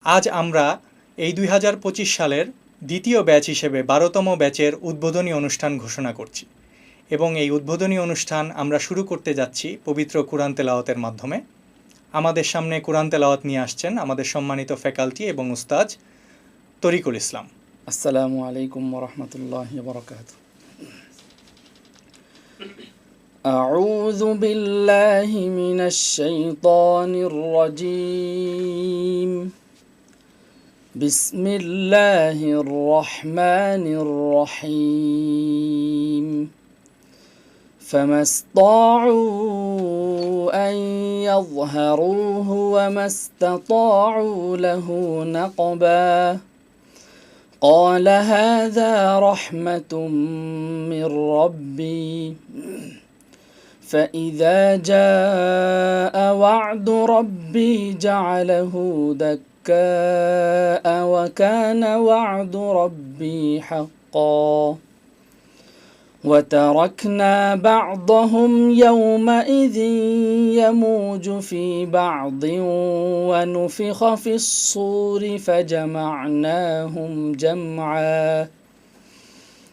আজ আমরা এই ২০২৫ সালের দ্বিতীয় ব্যাচ হিসেবে ১২তম ব্যাচের উদ্বোধনী অনুষ্ঠান ঘোষণা করছি এবং এই উদ্বোধনী অনুষ্ঠান আমরা শুরু করতে যাচ্ছি পবিত্র কুরআন তেলাওয়াতের মাধ্যমে। আমাদের সামনে কুরআন তেলাওয়াত নিয়ে আসছেন আমাদের সম্মানিত ফ্যাকাল্টি এবং উস্তাদ তরিকুল ইসলাম। আসসালামু আলাইকুম ওয়া রাহমাতুল্লাহি ওয়া বারাকাতুহু। أعوذ بالله من الشيطان الرجيم. بسم الله الرحمن الرحيم. فما استطاعوا أن يظهروه وما استطاعوا له نقبا. قال هذا رحمة من ربي فإذا جاء وعد ربي جعله دكاء وكان وعد ربي حقا. وتركنا بعضهم يومئذ يموج في بعض ونفخ في الصور فجمعناهم جمعا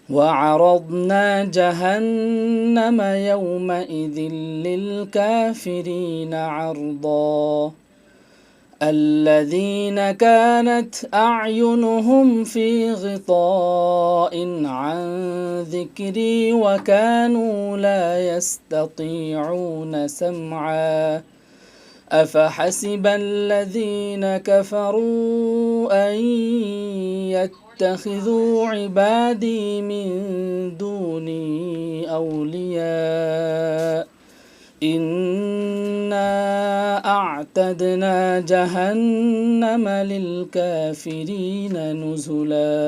وعرضنا جهنم يومئذ للكافرين عرضا. الذين كانت أعينهم في غطاء عن ذكري وكانوا لا يستطيعون سمعا. أفحسب الذين كفروا أن يتخذوا عبادي من دوني أولياء إنا أعتدنا جهنم للكافرين نزلا.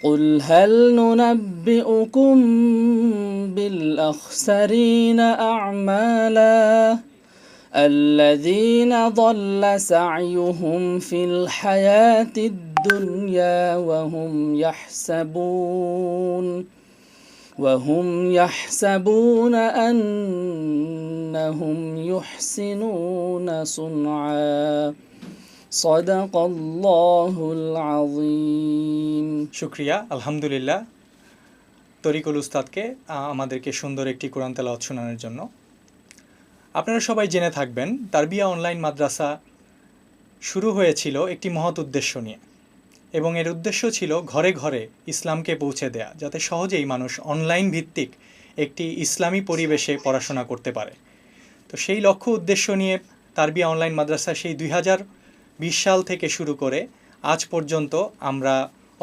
قل هل ننبئكم بالأخسرين أعمالا الذين ضل سعيهم في الحياة الدنيا وهم يحسبون أنهم يحسنون صنعا. صدق الله العظيم. শুকরিয়া, আলহামদুলিল্লাহ তরিকুল উস্তাদকে আমাদেরকে সুন্দর একটি কোরআন তেলাওয়াত শোনানোর জন্য। আপনারা সবাই জেনে থাকবেন তারবিয়া অনলাইন মাদ্রাসা শুরু হয়েছিল একটি মহৎ উদ্দেশ্য নিয়ে এবং এর উদ্দেশ্য ছিল ঘরে ঘরে ইসলামকে পৌঁছে দেয়া, যাতে সহজেই মানুষ অনলাইন ভিত্তিক একটি ইসলামী পরিবেশে পড়াশোনা করতে পারে। তো সেই লক্ষ্য উদ্দেশ্য নিয়ে তারবিয়া অনলাইন মাদ্রাসা সেই 2020 সাল থেকে শুরু করে আজ পর্যন্ত আমরা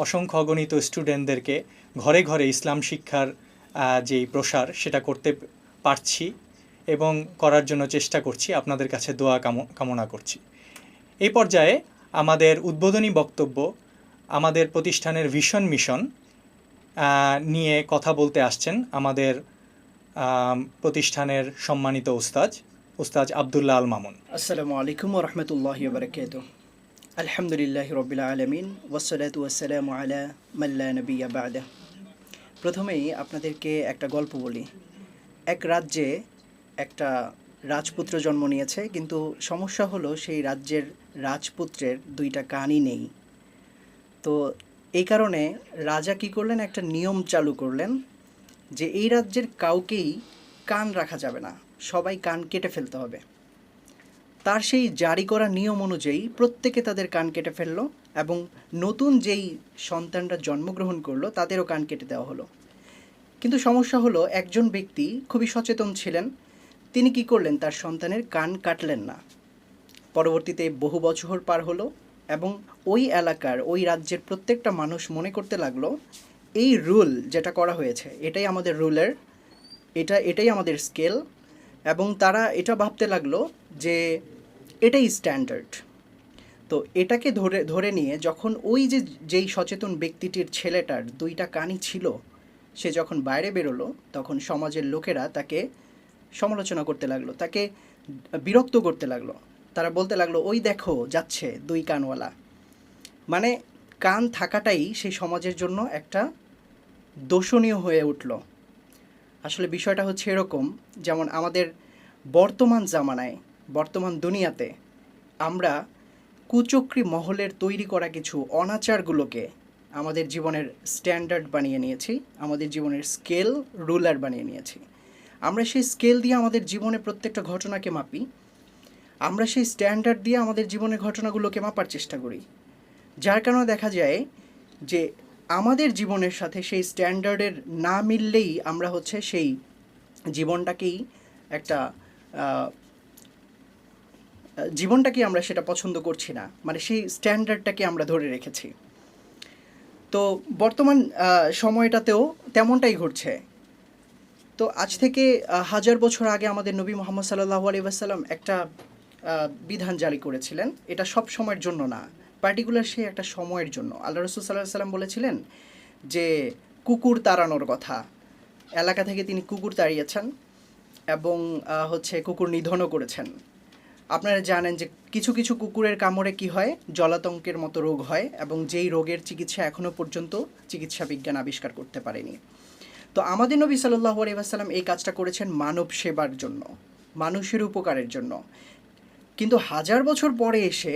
অসংখ্য অগণিত স্টুডেন্টদেরকে ঘরে ঘরে ইসলাম শিক্ষার যেই প্রসার সেটা করতে পারছি এবং করার জন্য চেষ্টা করছি। আপনাদের কাছে দোয়া কামনা করছি। এই পর্যায়ে আমাদের উদ্বোধনী বক্তব্য আমাদের প্রতিষ্ঠানের ভিশন মিশন নিয়ে কথা বলতে আসছেন আমাদের প্রতিষ্ঠানের সম্মানিত উস্তাদ আব্দুল্লাহ আল মামুন। আসসালামু আলাইকুম ওয়া রাহমাতুল্লাহি ওয়া বারাকাতুহু। আলহামদুলিল্লাহি রাব্বিল আলামিন ওয়াসসালাতু ওয়াসসালামু আলা মান লা নাবিয়্যা বা'দা। প্রথমেই আপনাদেরকে একটা গল্প বলি। এক রাজ্যে একটা রাজপুত্র জন্ম নিয়েছে, কিন্তু সমস্যা হলো সেই রাজ্যের রাজপুত্রের দুইটা কানই নেই। তো এই কারণে রাজা কী করলেন, একটা নিয়ম চালু করলেন যে এই রাজ্যের কাউকেই কান রাখা যাবে না, সবাই কান কেটে ফেলতে হবে। তার সেই জারি করা নিয়ম অনুযায়ী প্রত্যেকে তাদের কান কেটে ফেললো এবং নতুন যেই সন্তানরা জন্মগ্রহণ করলো তাদেরও কান কেটে দেওয়া হলো। কিন্তু সমস্যা হলো, একজন ব্যক্তি খুবই সচেতন ছিলেন, তিনি কি করলেন, তার সন্তানের কান কাটলেন না। পরবর্তীতে বহু বছর পার হলো এবং ওই এলাকার ওই রাজ্যের প্রত্যেকটা মানুষ মনে করতে লাগলো এই রুল যেটা করা হয়েছে এটাই আমাদের রুলের, এটাই আমাদের স্কেল, এবং তারা এটা ভাবতে লাগলো যে এটাই স্ট্যান্ডার্ড। তো এটাকে ধরে নিয়ে যখন ওই যেই সচেতন ব্যক্তিটির ছেলেটার দুইটা কানই ছিল, সে যখন বাইরে বেরোলো তখন সমাজের লোকেরা তাকে সমালোচনা করতে লাগলো, তাকে বিরক্ত করতে লাগলো। তারা বলতে লাগলো, ওই দেখো যাচ্ছে দুই কানওয়ালা। মানে কান থাকাটাই সেই সমাজের জন্য একটা দোষণীয় হয়ে উঠল। আসলে বিষয়টা হচ্ছে এরকম, যেমন আমাদের বর্তমান জামানায়, বর্তমান দুনিয়াতে আমরা কুচক্রী মহলের তৈরি করা কিছু অনাচারগুলোকে আমাদের জীবনের স্ট্যান্ডার্ড বানিয়ে নিয়েছি, আমাদের জীবনের স্কেল রুলার বানিয়ে নিয়েছি। আমরা সেই স্কেল দিয়ে আমাদের জীবনে প্রত্যেকটা ঘটনাকে মাপি, আমরা সেই স্ট্যান্ডার্ড দিয়ে আমাদের জীবনের ঘটনাগুলোকে মাপার চেষ্টা করি, যার কারণে দেখা যায় যে আমাদের জীবনের সাথে সেই স্ট্যান্ডার্ডের না মিললেই আমরা হচ্ছে সেই জীবনটাকেই একটা জীবনটাকে আমরা সেটা পছন্দ করছি না, মানে সেই স্ট্যান্ডার্ডটাকে আমরা ধরে রেখেছি। তো বর্তমান সময়টাতেও তেমনটাই ঘটছে। তো আজ থেকে 1000 বছর আগে আমাদের নবী মুহাম্মদ সাল্লাল্লাহু আলাইহি ওয়াসাল্লাম একটা বিধান জারি করেছিলেন। এটা সব সময়ের জন্য না, পার্টিকুলার সেই একটা সময়ের জন্য। আল্লাহ রাসূল সাল্লাল্লাহু আলাইহি ওয়াসাল্লাম বলেছিলেন যে কুকুর তাড়ানোর কথা। এলাকা থেকে তিনি কুকুর তাড়িয়েছেন এবং হচ্ছে কুকুর নিধনও করেছেন। আপনারা জানেন যে কিছু কিছু কুকুরের কামড়ে কি হয়, জলাতঙ্কের মতো রোগ হয়, এবং যেই রোগের চিকিৎসা এখনও পর্যন্ত চিকিৎসা বিজ্ঞান আবিষ্কার করতে পারেনি। তো আমাদের নবী সাল্লাল্লাহু আলাইহি ওয়াসাল্লাম এই কাজটা করেছেন মানব সেবার জন্য, মানুষের উপকারের জন্য। কিন্তু 1000 বছর পরে এসে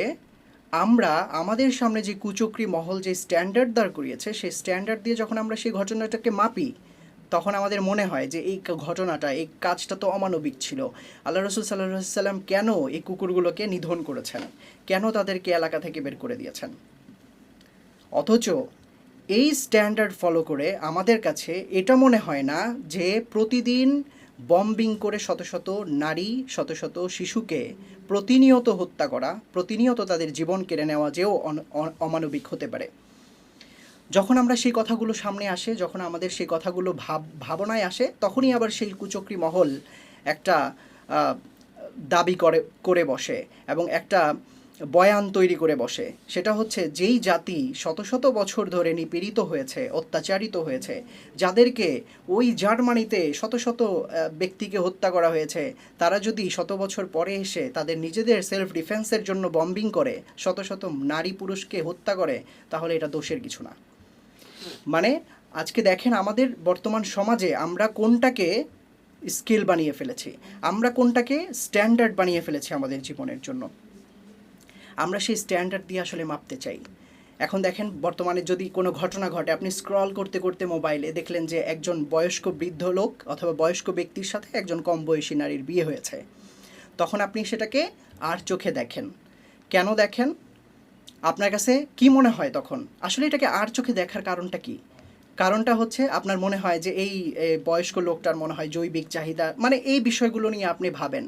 আমরা আমাদের সামনে যে কুচক্রী মহল যে স্ট্যান্ডার্ড দাঁড় করিয়েছে, সেই স্ট্যান্ডার্ড দিয়ে যখন আমরা সেই ঘটনাটাকে মাপি, তখন আমাদের মনে হয় যে এই ঘটনাটা, এই কাজটা তো অমানবিক ছিল। আল্লাহ রাসূল সাল্লাল্লাহু আলাইহি ওয়াসাল্লাম কেন এই কুকুরগুলোকে নিধন করেছেন, কেন তাদেরকে এলাকা থেকে বের করে দিয়েছেন? অথচ এই স্ট্যান্ডার্ড ফলো করে আমাদের কাছে এটা মনে হয় না যে প্রতিদিন বম্বিং করে শত শত নারী, শত শত শিশুকে প্রতিনিয়ত হত্যা করা, প্রতিনিয়ত তাদের জীবন কেড়ে নেওয়া যেও অমানবিক হতে পারে। যখন আমরা সেই কথাগুলো সামনে আসে, যখন আমাদের সেই কথাগুলো ভাবনায় আসে, তখনই আবার সেই কুচক্রী মহল একটা দাবি করে বসে এবং একটা বয়ান তৈরি করে বসে। সেটা হচ্ছে যেই জাতি শত শত বছর ধরে নিপীড়িত হয়েছে, অত্যাচারিত হয়েছে, যাদেরকে ওই জার্মানিতে শত শত ব্যক্তিকে হত্যা করা হয়েছে, তারা যদি শত বছর পরে এসে তাদের নিজেদের সেলফ ডিফেন্সের জন্য বম্বিং করে শত শত নারী পুরুষকে হত্যা করে, তাহলে এটা দোষের কিছু না। মানে আজকে দেখেন আমাদের বর্তমান সমাজে আমরা কোনটাকে স্কিল বানিয়ে ফেলেছি, আমরা কোনটাকে স্ট্যান্ডার্ড বানিয়ে ফেলেছি আমাদের জীবনের জন্য। আমরা সেই স্ট্যান্ডার্ড দিয়ে আসলে মাপতে চাই। এখন দেখেন বর্তমানে যদি কোনো ঘটনা ঘটে, আপনি স্ক্রল করতে করতে মোবাইলে দেখলেন যে একজন বয়স্ক বৃদ্ধ লোক অথবা বয়স্ক ব্যক্তির সাথে একজন কম বয়সী নারীর বিয়ে হয়েছে, তখন আপনি সেটাকে আর চোখে দেখেন। কেন দেখেন? আপনার কাছে কি মনে হয় তখন? আসলে এটাকে আর চোখে দেখার কারণটা কি? কারণটা হচ্ছে আপনার মনে হয় যে এই বয়স্ক লোকটার মনে হয় জৈবিক চাহিদা, মানে এই বিষয়গুলো নিয়ে আপনি ভাবেন।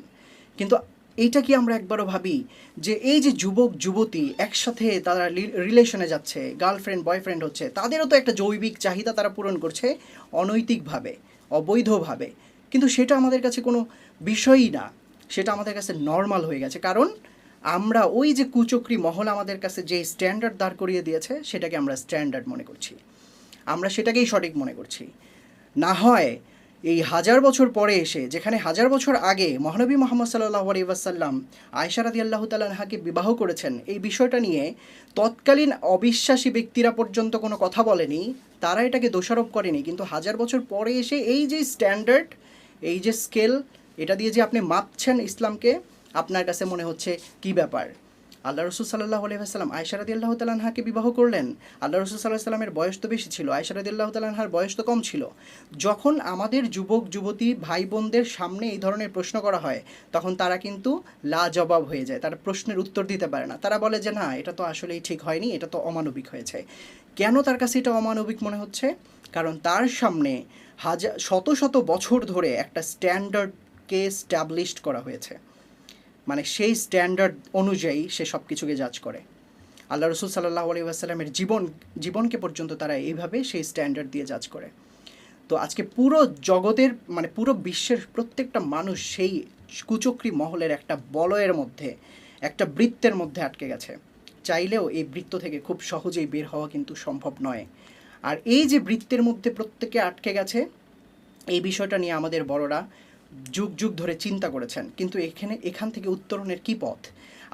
কিন্তু এইটা কি আমরা একবারও ভাবি যে এই যে যুবক যুবতী একসাথে তারা রিলেশনে যাচ্ছে, গার্লফ্রেন্ড বয়ফ্রেন্ড হচ্ছে, তাদেরও তো একটা জৈবিক চাহিদা তারা পূরণ করছে অনৈতিকভাবে, অবৈধভাবে, কিন্তু সেটা আমাদের কাছে কোনো বিষয়ই না, সেটা আমাদের কাছে নর্মাল হয়ে গেছে। কারণ আমরা ওই যে কুচক্রী মহল আমাদের কাছে যে স্ট্যান্ডার্ড দাঁড় করিয়ে দিয়েছে, সেটাকে আমরা স্ট্যান্ডার্ড মনে করছি, আমরা সেটাকেই সঠিক মনে করছি। না হয় এই 1000 বছর পরে এসে, যেখানে 1000 বছর আগে মহানবী মুহাম্মদ সাল্লাল্লাহু আলাইহি ওয়াসাল্লাম আয়েশা রাদিয়াল্লাহু তাআলা আনহাকে বিবাহ করেছেন, এই বিষয়টা নিয়ে তৎকালীন অবিশ্বাসী ব্যক্তিরা পর্যন্ত কোনো কথা বলেনি, তারা এটাকে দোষারোপ করেনি। কিন্তু 1000 বছর পরে এসে এই যে স্ট্যান্ডার্ড, এই যে স্কেল, এটা দিয়ে যে আপনি মাপছেন ইসলামকে, আপনার কাছে মনে হচ্ছে কি ব্যাপার? আল্লাহ রসুল সাল্লাল্লাহু আলাইহি ওয়াসাল্লাম আয়েশা রাদিয়াল্লাহু তাআলা আনহাকে বিবাহ করলেন। আল্লাহ রসুল সাল্লাল্লাহু আলাইহি ওয়াসাল্লামের বয়স তো বেশি ছিল, আয়েশা রাদিয়াল্লাহু তাআলা আনহার বয়স তো কম ছিল। যখন আমাদের যুবক যুবতী ভাই বোনদের সামনে এই ধরনের প্রশ্ন করা হয়, তখন তারা কিন্তু লাজবাব হয়ে যায়, তারা প্রশ্নের উত্তর দিতে পারে না। তারা বলে যে না, এটা তো আসলেই ঠিক হয়নি, এটা তো অমানবিক হয়েছে। কেন তার কাছে এটা অমানবিক মনে হচ্ছে? কারণ তার সামনে শত শত বছর ধরে একটা স্ট্যান্ডার্ডকে স্ট্যাবলিশড করা হয়েছে, মানে সেই স্ট্যান্ডার্ড অনুযায়ী সে সব কিছুকে জাজ করে। আল্লাহ রসুল সাল্লাল্লাহু আলাইহি ওয়াসাল্লামের জীবনকে পর্যন্ত তারা এইভাবে সেই স্ট্যান্ডার্ড দিয়ে জাজ করে। তো আজকে পুরো জগতের, মানে পুরো বিশ্বের প্রত্যেকটা মানুষ সেই কুচক্রী মহলের একটা বলয়ের মধ্যে, একটা বৃত্তের মধ্যে আটকে গেছে। চাইলেও এই বৃত্ত থেকে খুব সহজেই বের হওয়া কিন্তু সম্ভব নয়। আর এই যে বৃত্তের মধ্যে প্রত্যেকে আটকে গেছে, এই বিষয়টা নিয়ে আমাদের বড়রা যুগ যুগ ধরে চিন্তা করেছেন, কিন্তু এখান থেকে উত্তরণের কী পথ?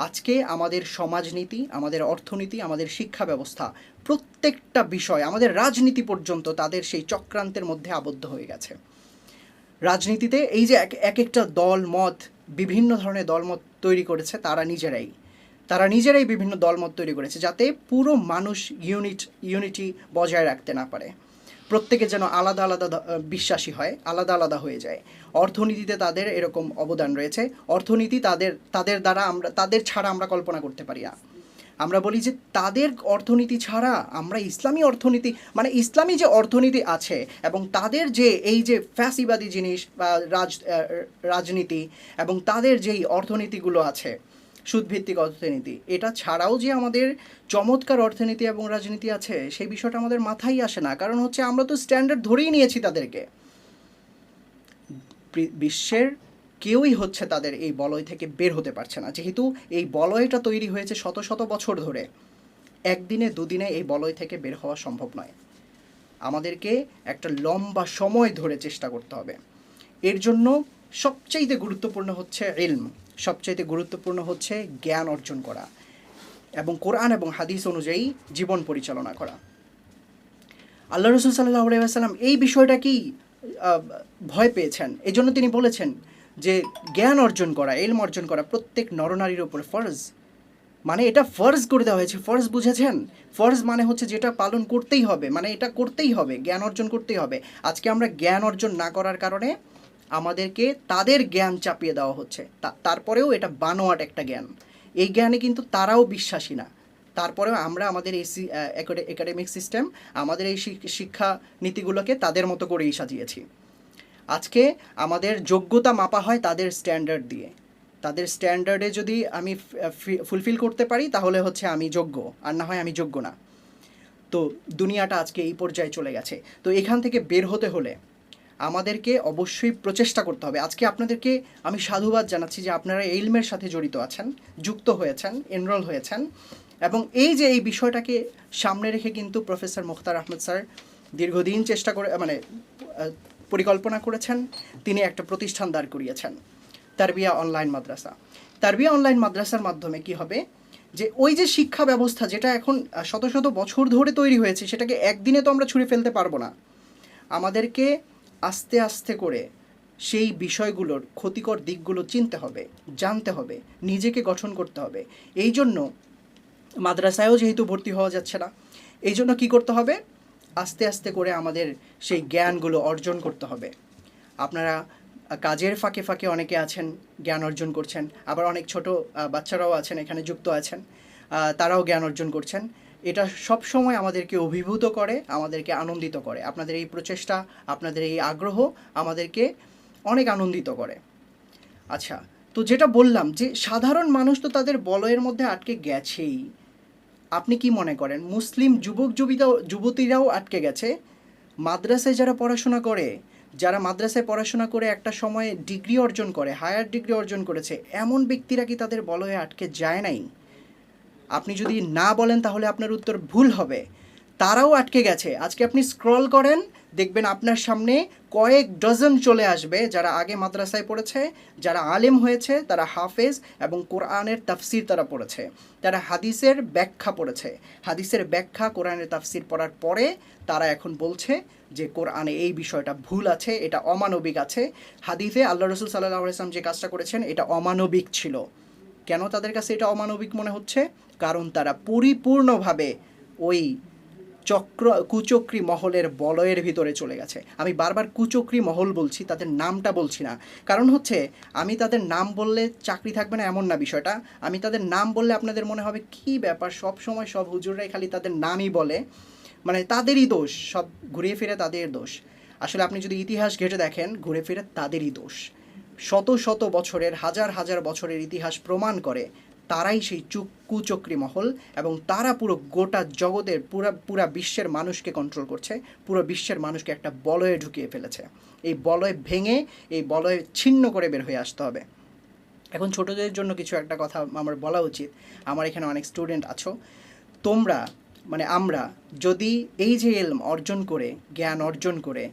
আজকে আমাদের সমাজনীতি, আমাদের অর্থনীতি, আমাদের শিক্ষা ব্যবস্থা, প্রত্যেকটা বিষয়, আমাদের রাজনীতি পর্যন্ত তাদের সেই চক্রান্তের মধ্যে আবদ্ধ হয়ে গেছে। রাজনীতিতে এই যে এক একটা দল মত, বিভিন্ন ধরনের দলমত তৈরি করেছে তারা নিজেরাই, তারা নিজেরাই বিভিন্ন দলমত তৈরি করেছে যাতে পুরো মানুষ ইউনিটি বজায় রাখতে না পারে। প্রত্যেকে যেন আলাদা আলাদা বিশ্বাসী হয়, আলাদা আলাদা হয়ে যায়। অর্থনীতিতে তাদের এরকম অবদান রয়েছে। অর্থনীতি তাদের দ্বারা তাদের ছাড়া আমরা কল্পনা করতে পারি না। আমরা বলি যে তাদের অর্থনীতি ছাড়া আমরা ইসলামী অর্থনীতি, মানে ইসলামী যে অর্থনীতি আছে এবং তাদের যে এই যে ফ্যাসিবাদী জিনিস বা রাজনীতি এবং তাদের যেই অর্থনীতিগুলো আছে, সুদভিত্তিক অর্থনীতি, এটা ছাড়াও যে আমাদের চমৎকার অর্থনীতি এবং রাজনীতি আছে সেই বিষয়টা আমাদের মাথায় আসে না। কারণ হচ্ছে আমরা তো স্ট্যান্ডার্ড ধরেই নিয়েছি তাদেরকে। বিশ্বের কেউই হচ্ছে তাদের এই বলয় থেকে বের হতে পারছে না, যেহেতু এই বলয়টা তৈরি হয়েছে শত শত বছর ধরে। একদিনে দুদিনে এই বলয় থেকে বের হওয়া সম্ভব নয়। আমাদেরকে একটা লম্বা সময় ধরে চেষ্টা করতে হবে। এর জন্য সবচাইতে গুরুত্বপূর্ণ হচ্ছে ইলম, সবচাইতে গুরুত্বপূর্ণ হচ্ছে জ্ঞান অর্জন করা এবং কোরআন এবং হাদিস অনুযায়ী জীবন পরিচালনা করা। আল্লাহ রসুল সাল্লাল্লাহু আলাইহি ওয়াসাল্লাম এই বিষয়টাকেই ভয় পেয়েছেন। এই জন্য তিনি বলেছেন যে জ্ঞান অর্জন করা, ইলম অর্জন করা প্রত্যেক নরনারীর উপর ফরজ। মানে এটা ফরজ করে দেওয়া হয়েছে। ফরজ বুঝেছেন? ফরজ মানে হচ্ছে যেটা পালন করতেই হবে, মানে এটা করতেই হবে, জ্ঞান অর্জন করতেই হবে। আজকে আমরা জ্ঞান অর্জন না করার কারণে আমাদেরকে তাদের জ্ঞান চাপিয়ে দেওয়া হচ্ছে। তারপরেও এটা বানোয়াট একটা জ্ঞান। এই জ্ঞানে কিন্তু তারাও বিশ্বাসী না। তারপরেও আমরা আমাদের এই একাডেমিক সিস্টেম, আমাদের এই শিক্ষা নীতিগুলোকে তাদের মতো করেই সাজিয়েছি। আজকে আমাদের যোগ্যতা মাপা হয় তাদের স্ট্যান্ডার্ড দিয়ে। তাদের স্ট্যান্ডার্ডে যদি আমি ফুলফিল করতে পারি তাহলে হচ্ছে আমি যোগ্য, আর না হয় আমি যোগ্য না। তো দুনিয়াটা আজকে এই পর্যায়ে চলে গেছে। তো এখান থেকে বের হতে হলে আমাদেরকে অবশ্যই প্রচেষ্টা করতে হবে। আজকে আপনাদেরকে আমি সাধুবাদ জানাচ্ছি যে আপনারা ইলমের সাথে জড়িত আছেন, যুক্ত হয়েছেন, এনরোল হয়েছেন, এবং এই যে এই বিষয়টাকে সামনে রেখে কিন্তু প্রফেসর মুখতার আহমেদ স্যার দীর্ঘদিন চেষ্টা করে পরিকল্পনা করেছেন। তিনি একটা প্রতিষ্ঠান দাঁড় করিয়েছেন, তারবিয়া অনলাইন মাদ্রাসা। তারবিয়া অনলাইন মাদ্রাসার মাধ্যমে কি হবে, যে ওই যে শিক্ষা ব্যবস্থা যেটা এখন শত শত বছর ধরে তৈরি হয়েছে সেটাকে একদিনে তো আমরা ছুঁড়ে ফেলতে পারবো না। আমাদেরকে আস্তে আস্তে করে সেই বিষয়গুলোর ক্ষতিকর দিকগুলো চিনতে হবে, জানতে হবে, নিজেকে গঠন করতে হবে। এই জন্য মাদ্রাসায়ও যেহেতু ভর্তি হওয়া যাচ্ছে না, এই জন্য কী করতে হবে, আস্তে আস্তে করে আমাদের সেই জ্ঞানগুলো অর্জন করতে হবে। আপনারা কাজের ফাঁকে ফাঁকে অনেকে আছেন জ্ঞান অর্জন করছেন, আবার অনেক ছোট বাচ্চারাও আছেন এখানে যুক্ত আছেন, তারাও জ্ঞান অর্জন করছেন। এটা সব সময় আমাদেরকে অভিভূত করে, আমাদেরকে আনন্দিত করে। আপনাদের এই প্রচেষ্টা, আপনাদের এই আগ্রহ আমাদেরকে অনেক আনন্দিত করে। আচ্ছা, তো যেটা বললাম যে সাধারণ মানুষ তো তাদের বলয়ের মধ্যে আটকে গেছেই। আপনি কি মনে করেন মুসলিম যুবতীরাও আটকে গেছে? মাদ্রাসায় যারা পড়াশোনা করে, যারা মাদ্রাসায় পড়াশোনা করে একটা সময়ে ডিগ্রি অর্জন করে, হায়ার ডিগ্রি অর্জন করেছে, এমন ব্যক্তিরা কি তাদের বলয়ে আটকে যায় নাই? আপনি যদি না বলেন তাহলে আপনার উত্তর ভুল হবে। তারাও আটকে গেছে। আজকে আপনি স্ক্রল করেন, দেখবেন আপনার সামনে কয়েক ডজন চলে আসবে যারা আগে মাদ্রাসায় পড়েছে, যারা আলেম হয়েছে, তারা হাফেজ এবং কোরআনের তাফসির তারা পড়েছে, তারা হাদিসের ব্যাখ্যা পড়েছে। হাদিসের ব্যাখ্যা, কোরআনের তাফসির পড়ার পরে তারা এখন বলছে যে কোরআনে এই বিষয়টা ভুল আছে, এটা অমানবিক আছে। হাদিসে আল্লাহ রসুল সাল্লাল্লাহু আলাইহি ওয়াসাল্লাম যে কাজটা করেছেন এটা অমানবিক ছিল। কেন তাদের কাছে এটা অমানবিক মনে হচ্ছে? কারণ তারা পরিপূর্ণভাবে ওই কুচক্রী মহলের বলয়ের ভিতরে চলে গেছে। আমি বারবার কুচক্রী মহল বলছি, তাদের নামটা বলছি না। কারণ হচ্ছে আমি তাদের নাম বললে চাকরি থাকবে না এমন না বিষয়টা। আমি তাদের নাম বললে আপনাদের মনে হবে কী ব্যাপার, সব সময় সব হুজুররাই খালি তাদের নামই বলে, মানে তাদেরই দোষ, সব ঘুরে ফিরে তাদের দোষ। আসলে আপনি যদি ইতিহাস ঘেঁটে দেখেন, ঘুরে ফিরে তাদেরই দোষ। শত শত বছরের, হাজার হাজার বছরের ইতিহাস প্রমাণ করে তারাই সেই কুচক্রী মহল, এবং তারা পুরো গোটা জগতের পুরা বিশ্বের মানুষকে কন্ট্রোল করছে, পুরো বিশ্বের মানুষকে একটা বলয়ে ঢুকিয়ে ফেলেছে। এই বলয় ভেঙে, এই বলয় ছিন্ন করে বের হয়ে আসতে হবে। এখন ছোটদের জন্য কিছু একটা কথা আমার বলা উচিত। আমার এখানে অনেক স্টুডেন্ট আছো, তোমরা আমরা যদি এই যে ইলম অর্জন করে, জ্ঞান অর্জন করে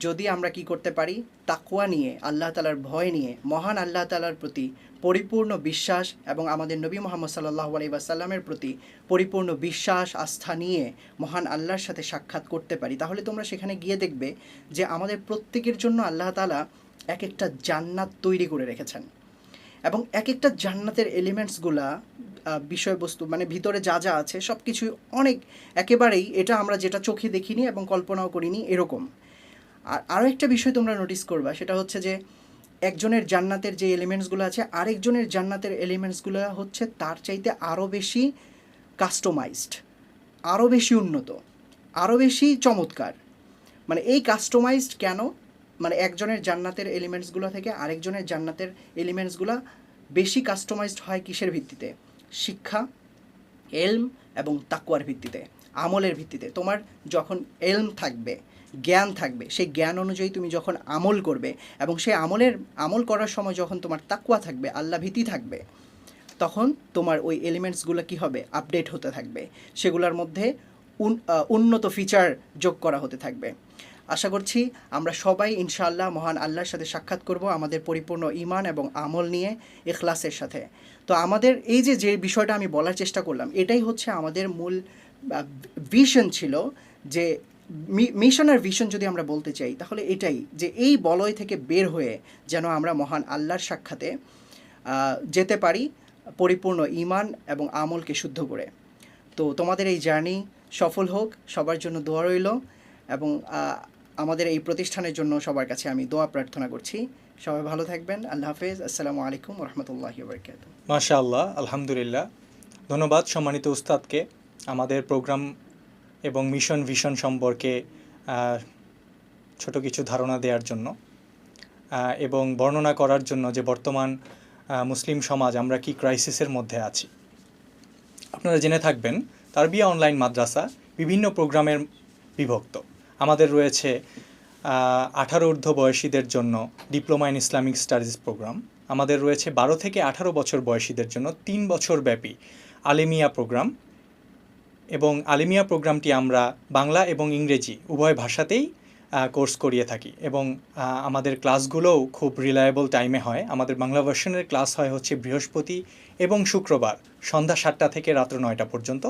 যদি আমরা কি করতে পারি, তাকওয়া নিয়ে, আল্লাহ তাআলার ভয় নিয়ে, মহান আল্লাহ তাআলার প্রতি পরিপূর্ণ বিশ্বাস এবং আমাদের নবী মুহাম্মদ সাল্লাল্লাহু আলাইহি ওয়াসাল্লামের প্রতি পরিপূর্ণ বিশ্বাস, আস্থা নিয়ে মহান আল্লাহর সাথে সাক্ষাৎ করতে পারি, তাহলে তোমরা সেখানে গিয়ে দেখবে যে আমাদের প্রত্যেকের জন্য আল্লাহ তাআলা এক একটা জান্নাত তৈরি করে রেখেছেন। এবং এক একটা জান্নাতের এলিমেন্টসগুলা বিষয়বস্তু মানে ভিতরে যা যা আছে সব কিছু অনেক একেবারেই এটা আমরা যেটা চোখে দেখিনি এবং কল্পনাও করিনি এরকম। আর আরও একটা বিষয় তোমরা নোটিস করবা, সেটা হচ্ছে যে একজনের জান্নাতের যে এলিমেন্টসগুলো আছে আরেকজনের জান্নাতের এলিমেন্টসগুলো হচ্ছে তার চাইতে আরও বেশি কাস্টমাইজড, আরও বেশি উন্নত, আরও বেশি চমৎকার। মানে এই কাস্টমাইজড কেন, মানে একজনের জান্নাতের এলিমেন্টসগুলো থেকে আরেকজনের জান্নাতের এলিমেন্টসগুলো বেশি কাস্টমাইজড হয় কিসের ভিত্তিতে? শিক্ষা, এলম এবং তাকওয়ার ভিত্তিতে, আমলের ভিত্তিতে। তোমার যখন এলম থাকবে, জ্ঞান থাকবে, সেই জ্ঞান অনুযায়ী তুমি যখন আমল করবে এবং সেই আমল করার সময় যখন তোমার তাকওয়া থাকবে, আল্লাহ ভীতি থাকবে, তখন তোমার ওই এলিমেন্টসগুলো কী হবে? আপডেট হতে থাকবে, সেগুলোর মধ্যে উন্নত ফিচার যোগ করা হতে থাকবে। আশা করছি আমরা সবাই ইনশাআল্লাহ মহান আল্লাহর সাথে সাক্ষাৎ করব আমাদের পরিপূর্ণ ঈমান এবং আমল নিয়ে, ইখলাসের সাথে। তো আমাদের এই যে বিষয়টা আমি বলার চেষ্টা করলাম, এটাই হচ্ছে আমাদের মূল ভিশন ছিল, যে মিশনের ভিশন যদি আমরা বলতে চাই তাহলে এটাই, যে এই বলয় থেকে বের হয়ে যেন আমরা মহান আল্লাহর সাক্ষাতে যেতে পারি পরিপূর্ণ ঈমান এবং আমলকে শুদ্ধ করে। তো তোমাদের এই জার্নি সফল হোক, সবার জন্য দোয়া রইল, এবং আমাদের এই প্রতিষ্ঠানের জন্য সবার কাছে আমি দোয়া প্রার্থনা করছি। সবাই ভালো থাকবেন। আল্লাহ হাফেজ। আসসালামু আলাইকুম রহমতুল্লাহি ওয়া বারাকাতুহু। মাশাআল্লাহ, আলহামদুলিল্লাহ। ধন্যবাদ সম্মানিত উস্তাদকে আমাদের প্রোগ্রাম এবং মিশন ভিশন সম্পর্কে ছোট কিছু ধারণা দেওয়ার জন্য এবং বর্ণনা করার জন্য যে বর্তমান মুসলিম সমাজ আমরা কি ক্রাইসিসের মধ্যে আছি। আপনারা জেনে থাকবেন তারবিয়া অনলাইন মাদ্রাসা বিভিন্ন প্রোগ্রামের বিভক্ত। আমাদের রয়েছে 18 ঊর্ধ্ব বয়সীদের জন্য diploma in Islamic studies programme. আমাদের রয়েছে 12 থেকে 18 বছর বয়সীদের জন্য 3 বছর ব্যাপী আলিমিয়া প্রোগ্রাম, এবং আলিমিয়া প্রোগ্রামটি আমরা বাংলা এবং ইংরেজি উভয় ভাষাতেই কোর্স করিয়ে থাকি, এবং আমাদের ক্লাসগুলোও খুব রিলায়েবল টাইমে হয়। আমাদের বাংলা ভার্সনের ক্লাস হয় হচ্ছে বৃহস্পতি এবং শুক্রবার সন্ধ্যা 7টা থেকে রাত্র 9টা পর্যন্ত,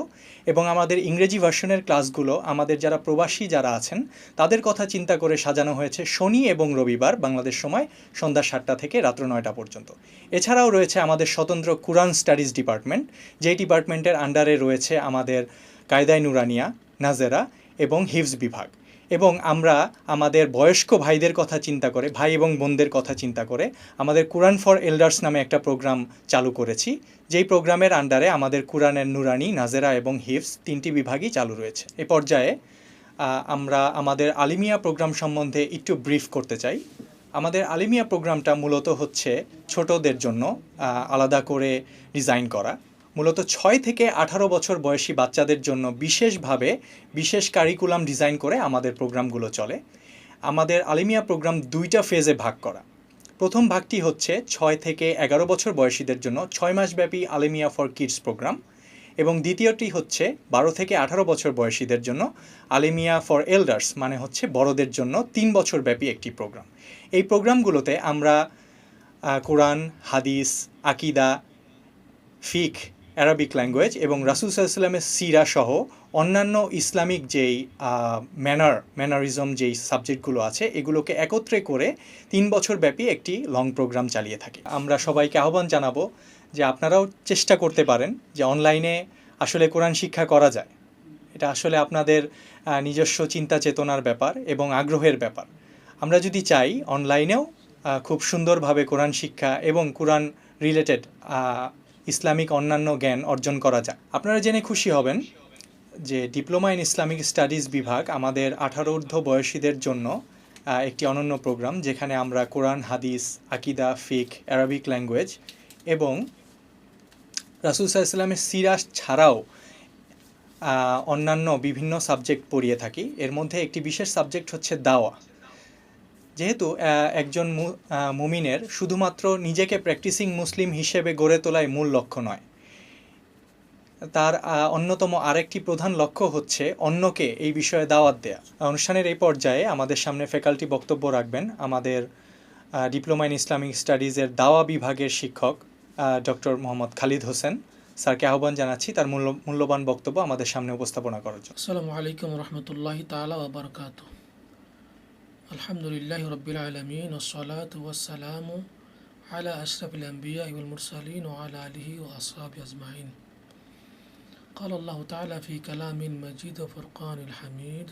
এবং আমাদের ইংরেজি ভার্সনের ক্লাসগুলো আমাদের যারা প্রবাসী যারা আছেন তাদের কথা চিন্তা করে সাজানো হয়েছে শনি এবং রবিবার বাংলাদেশ সময় সন্ধ্যা 7টা থেকে রাত্র 9টা পর্যন্ত। এছাড়াও রয়েছে আমাদের স্বতন্ত্র কুরআন স্টাডিজ ডিপার্টমেন্ট, যেই ডিপার্টমেন্টের আন্ডারে রয়েছে আমাদের কায়দায়ে নুরানিয়া, নাজেরা এবং হিফজ বিভাগ। এবং আমরা আমাদের বয়স্ক ভাইদের কথা চিন্তা করে, ভাই এবং বোনদের কথা চিন্তা করে আমাদের কুরআন ফর এল্ডার্স নামে একটা প্রোগ্রাম চালু করেছি, যেই প্রোগ্রামের আন্ডারে আমাদের কুরআনের নুরানি, নাজেরা এবং হিফজ 3টি বিভাগই চালু রয়েছে। এ পর্যায়ে আমরা আমাদের আলিমিয়া প্রোগ্রাম সম্বন্ধে একটু ব্রিফ করতে চাই। আমাদের আলিমিয়া প্রোগ্রামটা মূলত হচ্ছে ছোটদের জন্য আলাদা করে ডিজাইন করা। মূলত 6 থেকে 18 বছর বয়সী বাচ্চাদের জন্য বিশেষভাবে বিশেষ কারিকুলাম ডিজাইন করে আমাদের প্রোগ্রামগুলো চলে। আমাদের আলিমিয়া প্রোগ্রাম 2টা ফেজে ভাগ করা। প্রথম ভাগটি হচ্ছে 6 থেকে 11 বছর বয়সীদের জন্য 6 মাসব্যাপী আলিমিয়া ফর কিডস প্রোগ্রাম, এবং দ্বিতীয়টি হচ্ছে 12 থেকে 18 বছর বয়সীদের জন্য আলিমিয়া ফর এল্ডার্স, মানে হচ্ছে বড়দের জন্য 3 বছর ব্যাপী একটি প্রোগ্রাম। এই প্রোগ্রামগুলোতে আমরা কোরআন, হাদিস, আকিদা, ফিক, অ্যারাবিক ল্যাঙ্গুয়েজ এবং রাসূল সাল্লাল্লাহু আলাইহি ওয়াসাল্লামের সিরা সহ অন্যান্য ইসলামিক যেই ম্যানারিজম যেই সাবজেক্টগুলো আছে এগুলোকে একত্রে করে 3 বছর ব্যাপী একটি লং প্রোগ্রাম চালিয়ে থাকি। আমরা সবাইকে আহ্বান জানাবো যে আপনারাও চেষ্টা করতে পারেন যে অনলাইনে আসলে কোরআন শিক্ষা করা যায়। এটা আসলে আপনাদের নিজস্ব চিন্তা চেতনার ব্যাপার এবং আগ্রহের ব্যাপার। আমরা যদি চাই অনলাইনেও খুব সুন্দরভাবে কোরআন শিক্ষা এবং কোরআন রিলেটেড ইসলামিক অন্যান্য জ্ঞান অর্জন করা যায়। আপনারা জেনে খুশি হবেন যে ডিপ্লোমা ইন ইসলামিক স্টাডিজ বিভাগ আমাদের 18 ঊর্ধ্ব বয়সীদের জন্য একটি অনন্য প্রোগ্রাম, যেখানে আমরা কোরআন, হাদিস, আকিদা, ফিক, অ্যারাবিক ল্যাঙ্গুয়েজ এবং রাসূল সাল্লাল্লাহু আলাইহি ওয়াসাল্লামের সিরা ছাড়াও অন্যান্য বিভিন্ন সাবজেক্ট পড়িয়ে থাকি। এর মধ্যে একটি বিশেষ সাবজেক্ট হচ্ছে দাওয়া। যেহেতু একজন মুমিনের শুধুমাত্র নিজেকে প্র্যাকটিসিং মুসলিম হিসেবে গড়ে তোলাই মূল লক্ষ্য নয়, তার অন্যতম আরেকটি প্রধান লক্ষ্য হচ্ছে অন্যকে এই বিষয়ে দাওয়াত দেয়া। অনুষ্ঠানের এই পর্যায়ে আমাদের সামনে ফ্যাকাল্টি বক্তব্য রাখবেন আমাদের ডিপ্লোমা ইন ইসলামিক স্টাডিজের দাওয়া বিভাগের শিক্ষক ডক্টর মোহাম্মদ খালিদ হোসেন। স্যারকে আহ্বান জানাচ্ছি তার মূল্যবান বক্তব্য আমাদের সামনে উপস্থাপনা করার জন্য। আসসালামু আলাইকুম রহমতুল্লাহি তাআলা ওয়া বারাকাতুহু। আলহামদুলিল্লাহি রাব্বিল আলামিন ওয়াসসালাতু ওয়াসসালামু على أشرف الأنبياء والمرسلين وعلى آله وأصحابه أجمعين. قال الله تعالى في كلام مجيد وفرقان الحميد: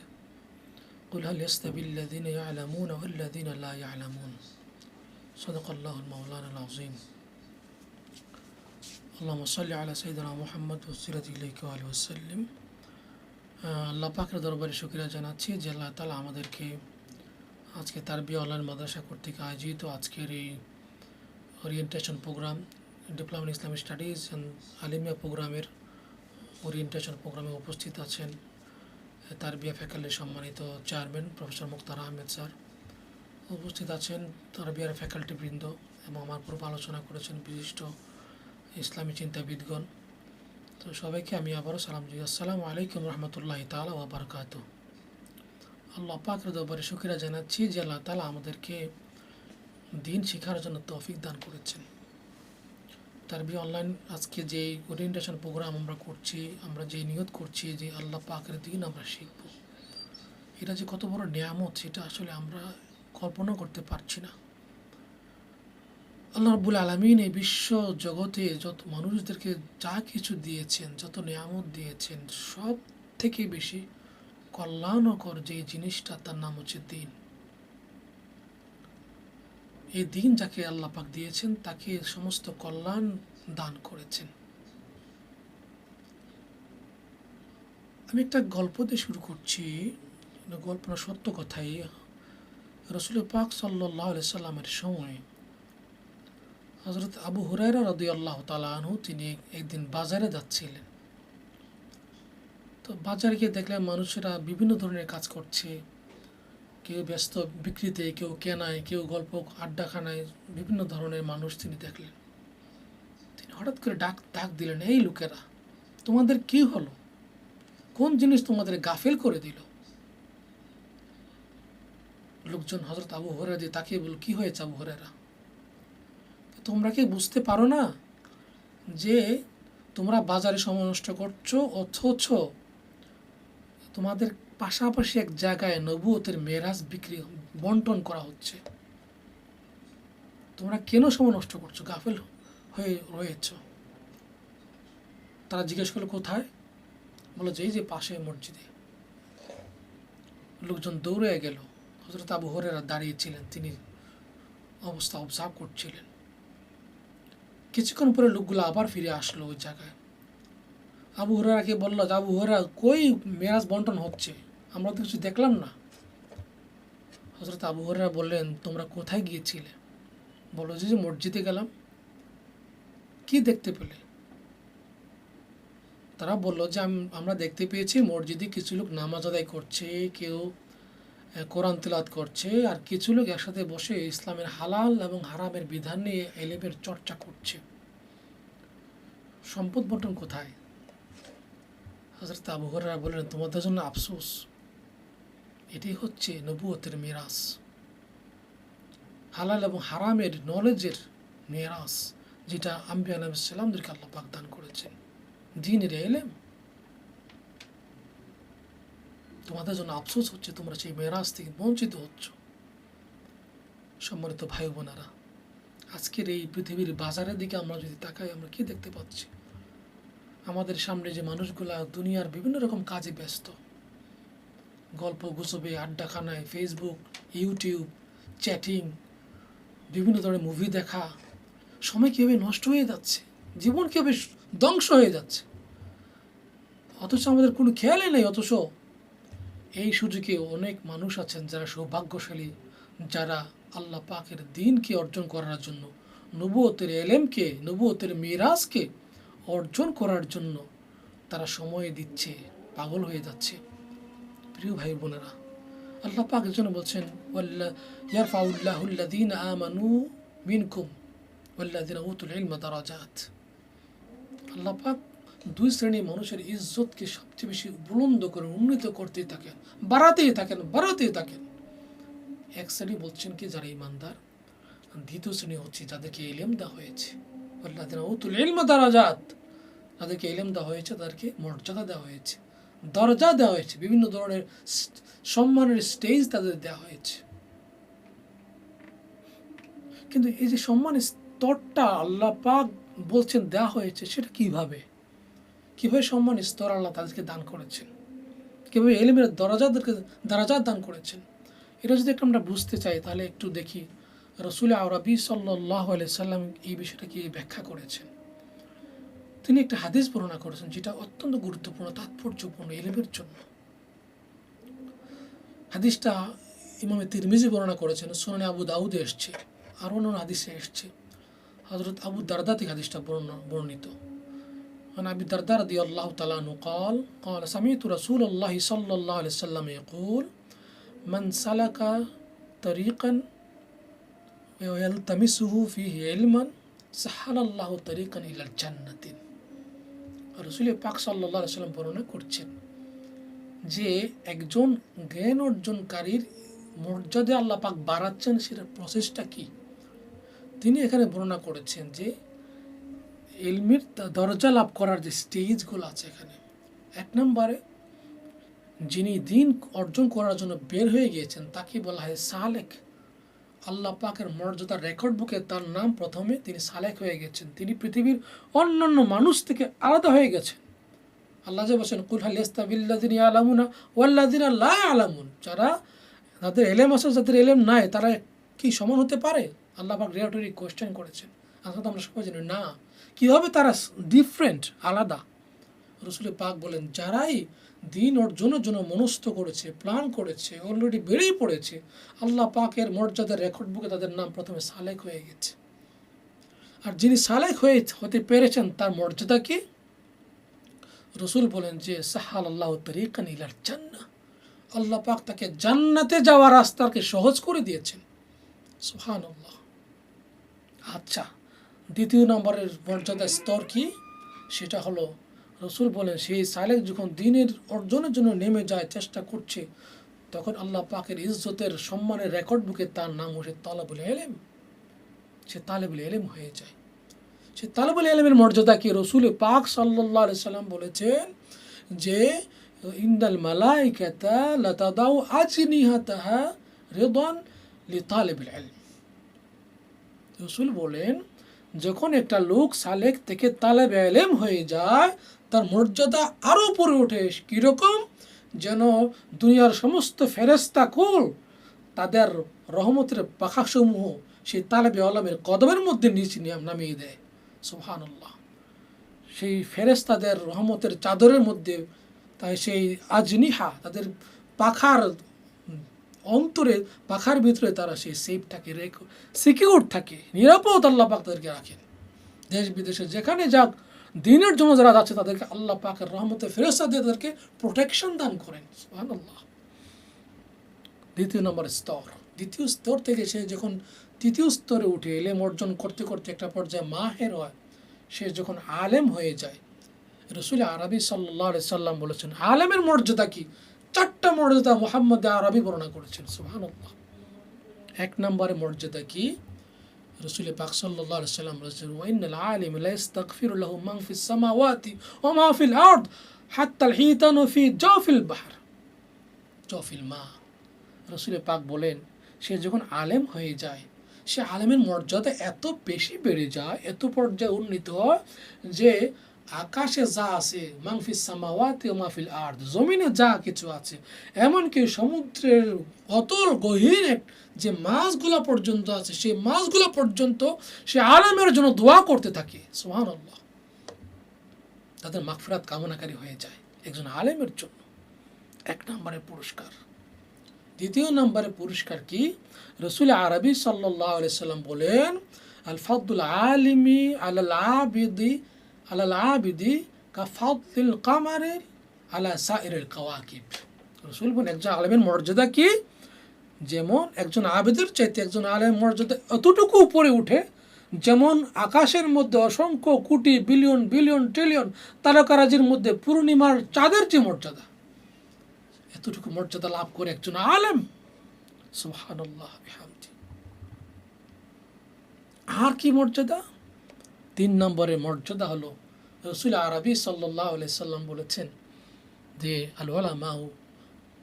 قل هل يستوي الذين يعلمون والذين لا يعلمون. صدق الله المولانا العظيم. اللهم صل على سيدنا محمد وسيرة إليك وآله وسلم. আল্লাহ পাকের দরবারে শুকরিয়া জানাচ্ছি যে আল্লাহ তাআলা আমাদেরকে আজকে তারবিয়া অনলাইন মাদ্রাসা কর্তৃক আয়োজিত আজকের এই orientation programme, diploma in Islamic studies and আলিমিয়া প্রোগ্রামের ওরিয়েন্টেশন প্রোগ্রামে উপস্থিত আছেন তারবিয়া ফ্যাকাল্টির সম্মানিত chairman professor Mukhtar Ahmed sir, উপস্থিত আছেন তারবিয়ার ফ্যাকাল্টিবৃন্দ এবং আমার পূর্ব আলোচনা করেছেন বিশিষ্ট ইসলামী চিন্তাবিদগণ। তো সবাইকে আমি আবারও সালাম দিই, আসসালামু আলাইকুম রহমতুল্লাহি তাআলা ওয়া বারাকাতুহু। আল্লাহ পাকের দরবারে শুকরিয়া জানাচ্ছি যে আল্লাহ তাআলা আমাদেরকে দিন শেখার জন্য তৌফিক দান করেছেন। তারবিয়া অনলাইন আজকে যে ওরিয়েন্টেশন প্রোগ্রাম আমরা করছি, আমরা যে নিয়ত করছি যে আল্লাহ পাকের দিন আমরা শিখব, এটা যে কত বড় নিয়ামত সেটা আসলে আমরা কল্পনা করতে পারছি না। আল্লাহ রাব্বুল আলামিন এই বিশ্ব জগতে যত মানুষদেরকে যা কিছু দিয়েছেন, যত নিয়ামত দিয়েছেন, সব থেকে বেশি কল্যাণকর যে জিনিসটা তার নাম হচ্ছে দিন। এই দিন যাকে আল্লাহ পাক দিয়েছেন তাকে সমস্ত কল্যাণ দান করেছেন। আমি একটা গল্প দিয়ে শুরু করছি, গল্প না সত্য কথাই। রাসূল পাক সাল্লাল্লাহু আলাইহি সাল্লামের সময় হযরত আবু হুরায়রা রাদিয়াল্লাহু তাআলা আনহু তিনি একদিন বাজারে যাচ্ছিলেন। তো বাজারে গিয়ে দেখলেন মানুষেরা বিভিন্ন ধরনের কাজ করছে, কেউ ব্যস্ত বিক্রিতে, কেউ কেনায়, কেউ গল্প আড্ডাখানায়, বিভিন্ন ধরনের মানুষ তিনি দেখলেন। তিনি হঠাৎ করে ডাক দিলেন, এই লোকেরা, তোমাদের কি হলো? কোন জিনিস তোমাদের গাফেল করে দিল? লোকজন হযরত আবু হুরায়রা দিয়ে তাকিয়ে বলল, কি হয়েছে আবু হুরায়রা? তোমরা কি বুঝতে পারো না যে তোমরা বাজারে সময় নষ্ট করছো, অথচ তোমাদের পাশাপাশি এক জায়গায় নবুয়তের মেরাজ বন্টন করা হচ্ছে। তোমরা কেন সময় নষ্ট করছো, গাফেল হয়ে রয়েছ? তারা জিজ্ঞেস করলো, কোথায়? বলো যে এই যে পাশে মসজিদে। লোকজন দৌড়ে গেল। হযরত আবু হুরায়রা দাঁড়িয়েছিলেন, তিনি অবস্থা অবজার্ভ করছিলেন। কিছুক্ষণ পরে লোকগুলো আবার ফিরে আসলো ওই জায়গায়। আবু হুরায়রাকে বলল, আবু হুরায়রা, কই মেরাজ বন্টন হচ্ছে? আমরা তো কিছু দেখলাম না। হযরত আবু হুরায়রা বললেন, তোমরা কোথায় গিয়েছিলে? বলো যে মসজিদে গেলাম। কি দেখতে পেলে? তারা বলল যে আমরা দেখতে পেয়েছি মসজিদে কিছু লোক নামাজ আদায় করছে, কেউ কোরআন তিলাওয়াত করছে, আর কিছু লোক একসাথে বসে ইসলামের হালাল এবং হারামের বিধান নিয়ে ইলমের চর্চা করছে। সম্পদ বন্টন কোথায়? হযরত আবু হুরায়রা বললেন, তোমাদের জন্য আফসোস, এটি হচ্ছে নবুয়তের মিরাস, হালাল এবং হারামের নলেজের মিরাস, যেটা আম্বিয়া আলাইহিস সালামদেরকে আল্লাহ পাক দান করেছেন, দ্বীনের ইলম। তোমাদের জন্য আফসোস হচ্ছে, তোমরা সেই মেরাজ থেকে বঞ্চিত হচ্ছ। সম্মানিত ভাই বোনেরা, আজকের এই পৃথিবীর বাজারের দিকে আমরা যদি তাকাই, আমরা কি দেখতে পাচ্ছি? আমাদের সামনে যে মানুষগুলা দুনিয়ার বিভিন্ন রকম কাজে ব্যস্ত, গল্প গুজবে, আড্ডাখানায়, ফেসবুক, ইউটিউব, চ্যাটিং, বিভিন্ন ধরনের মুভি দেখা, সময় কীভাবে নষ্ট হয়ে যাচ্ছে, জীবন কীভাবে ধ্বংস হয়ে যাচ্ছে, অথচ আমাদের কোনো খেয়ালই নেই। অথচ এই সুযোগে অনেক মানুষ আছেন যারা সৌভাগ্যশালী, যারা আল্লাহ পাকের দ্বীনকে অর্জন করার জন্য, নবুয়তের ইলমকে, নবুয়তের মিরাজকে অর্জন করার জন্য তারা সময় দিচ্ছে, পাগল হয়ে যাচ্ছে। প্রিয় ভাই বোনেরা, আল্লাহ পাক এর জন্য বলছেন, ইয়ারফাউল্লাহু আল্লাযীনা আমানু মিনকুম ওয়াল্লাযীনা উতুল ইলমা দারাজাত। আল্লাহ পাক দুই শ্রেণীর মানুষের ইজ্জতকে সবচেয়ে বেশি বুলন্দ করে উন্নীত করতেই থাকেন, বাড়াতেই থাকেন। এক শ্রেণী বলছেন কি, যারা ঈমানদার। দ্বিতীয় শ্রেণী হচ্ছে যাদেরকে ইলম দেওয়া হয়েছে, ওয়াল্লাযীনা উতুল ইলমা দারাজাত, যাদেরকে ইলম দেওয়া হয়েছে, তাদেরকে মর্যাদা দেওয়া হয়েছে, দরজা দেওয়া হয়েছে, বিভিন্ন ধরনের সম্মানের স্টেজ তাদের দেওয়া হয়েছে। কিন্তু এই যে সম্মানের স্তরটা আল্লাহ পাক বলছেন দেওয়া হয়েছে, সেটা কিভাবে সম্মান স্তর আল্লাহ তাদেরকে দান করেছেন, কীভাবে এলিমের দরাজাত দান করেছেন। এটা যদি একটু আমরা বুঝতে চাই তাহলে একটু দেখি রসুল আরবি সাল্লাল্লাহু আলাইহি সাল্লাম এই বিষয়টাকে ব্যাখ্যা করেছেন। তিনি একটা হাদিস বর্ণনা করেছেন যেটা অত্যন্ত গুরুত্বপূর্ণ, তাৎপর্যপূর্ণ এলিমের জন্য। হাদিসটা ইমামে তিরমিজি বর্ণনা করেছেন, সুনানে আবু দাউদে এসছে, আর অন্য হাদিসে এসছে। হযরত আবু দারদা থেকে হাদিসটা বর্ণিত। عن أبي الدرداء رضي الله تعالى عنه قال سمعت رسول الله صلى الله عليه وسلم يقول من سلك طريقا ويلتمسه فيه علما سهل الله طريقا إلى الجنة। রাসূল পাক সাল্লাল্লাহু আলাইহি ওয়াসাল্লাম বর্ণনা করছেন যে একজন জ্ঞান অর্জনকারীর মর্যাদা আল্লাহ পাক বাড়াচ্ছেন, সেটার প্রসেসটা কি তিনি এখানে বর্ণনা করেছেন। যে ইলমের দরজা লাভ করার যে স্টেজগুলো আছে এখানে, এক নম্বরে যিনি দিন অর্জন করার জন্য বের হয়ে গিয়েছেন তাকে বলা হয় সালেক। আল্লাহ পাকের মর্যাদার রেকর্ড বুকে তার নাম প্রথমে, তিনি সালেক হয়ে গেছেন, তিনি পৃথিবীর অন্যান্য মানুষ থেকে আলাদা হয়ে গেছেন। আল্লাহ যে বলেছেন কুল হাল ইয়াস্তাবিল্লাযিনা ইয়ালামুনা ওয়াল্লাযিনা লা ইয়ালামুন, যারা যাদের এলেম আছে যাদের এলেম নাই তারা কি সমান হতে পারে? আল্লাহ পাক রিটরিক কোয়েশ্চেন করেছেন। আসলে আমরা সবাই জানি না কীভাবে তারা ডিফারেন্ট, আলাদা। রাসূল পাক বলেন যারাই দিন অর্জনের জন্য মনস্থ করেছে, প্ল্যান করেছে, অলরেডি বেরিয়ে পড়েছে, আল্লাহ পাকের মর্যাদার রেকর্ড বুকে তাদের নাম প্রথমে সালেক হয়ে গেছে। আর যিনি সালেক হতে পেরেছেন তার মর্যাদা কি? রাসূল বলেন যে সাহাল আল্লাহু তরিকান ইলাল জান্নাহ, আল্লাহ পাক তাকে জান্নাতে যাওয়ার রাস্তাকে সহজ করে দিয়েছেন। সুবহানাল্লাহ। আচ্ছা, দ্বিতীয় নম্বরের মর্যাদার স্তর কি? সেটা হলো রাসূল বলেন সেই সালেক যখন দিনের অর্জনের জন্য নেমে যায়, চেষ্টা করছে, তখন আল্লাহ পাকের ইজ্জতের সম্মানের রেকর্ড বুকে তার নাম হচ্ছে তালেবুল ইলম। সে তালেবুল ইলম হয়ে যায়। সে তালেবুল ইলমের মর্যাদা কি? রাসূল পাক সাল্লাল্লাহু আলাইহি সাল্লাম বলেছেন যে ইন্নাল মালাইকাতা লাতাদাউ আজনিহাতাহা রিদান লিতালিবিল ইলম। রাসূল বলেন যখন একটা লোক সালেক থেকে তালেবে ইলম হয়ে যায় তার মর্যাদা আরও উপরে ওঠে। কীরকম? যেন দুনিয়ার সমস্ত ফেরেশতা কুল তাদের রহমতের পাখাসমূহ সেই তালেবে ইলমের কদমের মধ্যে নিচে নামিয়ে দেয়। সুবহানাল্লাহ। সেই ফেরেশতাদের রহমতের চাদরের মধ্যে, তাই সেই আজনিহা তাদের পাখার অন্তরে, পাখার ভিতরে তারা সেই সেফ থাকে, সিকিউর থাকে, নিরাপদ আল্লাহ পাক তাদেরকে রাখেন। দেশ বিদেশে যেখানে যাক, দিনের জন্য যারা যাচ্ছে তাদেরকে আল্লাহ পাকের রহমতে ফেরেশতা দিয়ে তাদেরকে প্রোটেকশন দান করেন। সুবহানাল্লাহ। দ্বিতীয় নম্বর স্তর। দ্বিতীয় স্তর থেকে সে যখন তৃতীয় স্তরে উঠে ইলম অর্জন করতে করতে একটা পর্যায়ে মাহের হয়, সে যখন আলেম হয়ে যায়, রাসূল আরবি সাল্লাল্লাহু আলাইহি সাল্লাম বলেছেন আলেমের মর্যাদা কি? 4টা মর্যাদা মুহাম্মদ আরবি বর্ণনা করেছেন। সুবহানাল্লাহ। এক নম্বরে মর্যাদা কি? রাসূল পাক সাল্লাল্লাহু আলাইহি সাল্লাম বলেছেন ওয়াইনাল আলিম লা ইস্তাগফিরু লাহু মান ফিস সামাওয়াতি ওয়া মা ফিল আরদ হাত্তা আল হিতানু ফি জাওফিল বাহর জাওফিল মা। রাসূল পাক বলেন সে যখন আলেম হয়ে যায়, সে আলেমের মর্যাদা এত বেশি বেড়ে যায়, এত পর্যায়ে উন্নীত হয় যে আকাশে যা আছে মাংফিস সামাওয়াতি ওয়া মাফিল আরদ, জমিনে যা কিছু আছে, এমনকি সমুদ্রের অতল গহীন যে মাছগুলা পর্যন্ত আছে, সেই মাছগুলা পর্যন্ত সে আলেমের জন্য দোয়া করতে থাকে। সুবহানাল্লাহ। তাদের মাগফিরাত কামনাকারী হয়ে যায় একজন আলেমের জন্য। এক নম্বরের পুরস্কার। দ্বিতীয় নম্বরের পুরস্কার কি? রাসূল আরবি সাল্লাল্লাহু আলাইহি সাল্লাম বলেন আল ফাদলুল আলিমি আলাল আবিদি কা ফাদলিল কামারি আলা সাইরিল কাওয়াকিব। রাসূল বলেন একজন আলেমের মর্যাদা কি? যেমন একজন আবেদের চাইতে একজন আলেম মর্যাদা এতটুকু উপরে উঠে, যেমন আকাশের মধ্যে অসংখ্য কোটি বিলিয়ন বিলিয়ন ট্রিলিয়ন তারকারাজির মধ্যে পূর্ণিমার চাঁদের যে মর্যাদা, এতটুকু মর্যাদা লাভ করে একজন আলেম। সুবহানাল্লাহ বিহামদি। আর কি মর্যাদা? 3 নম্বরের মর্যাদা হলো রাসূল আরবি সাল্লাল্লাহু আলাইহি সাল্লাম বলেছেন যে আল উলামা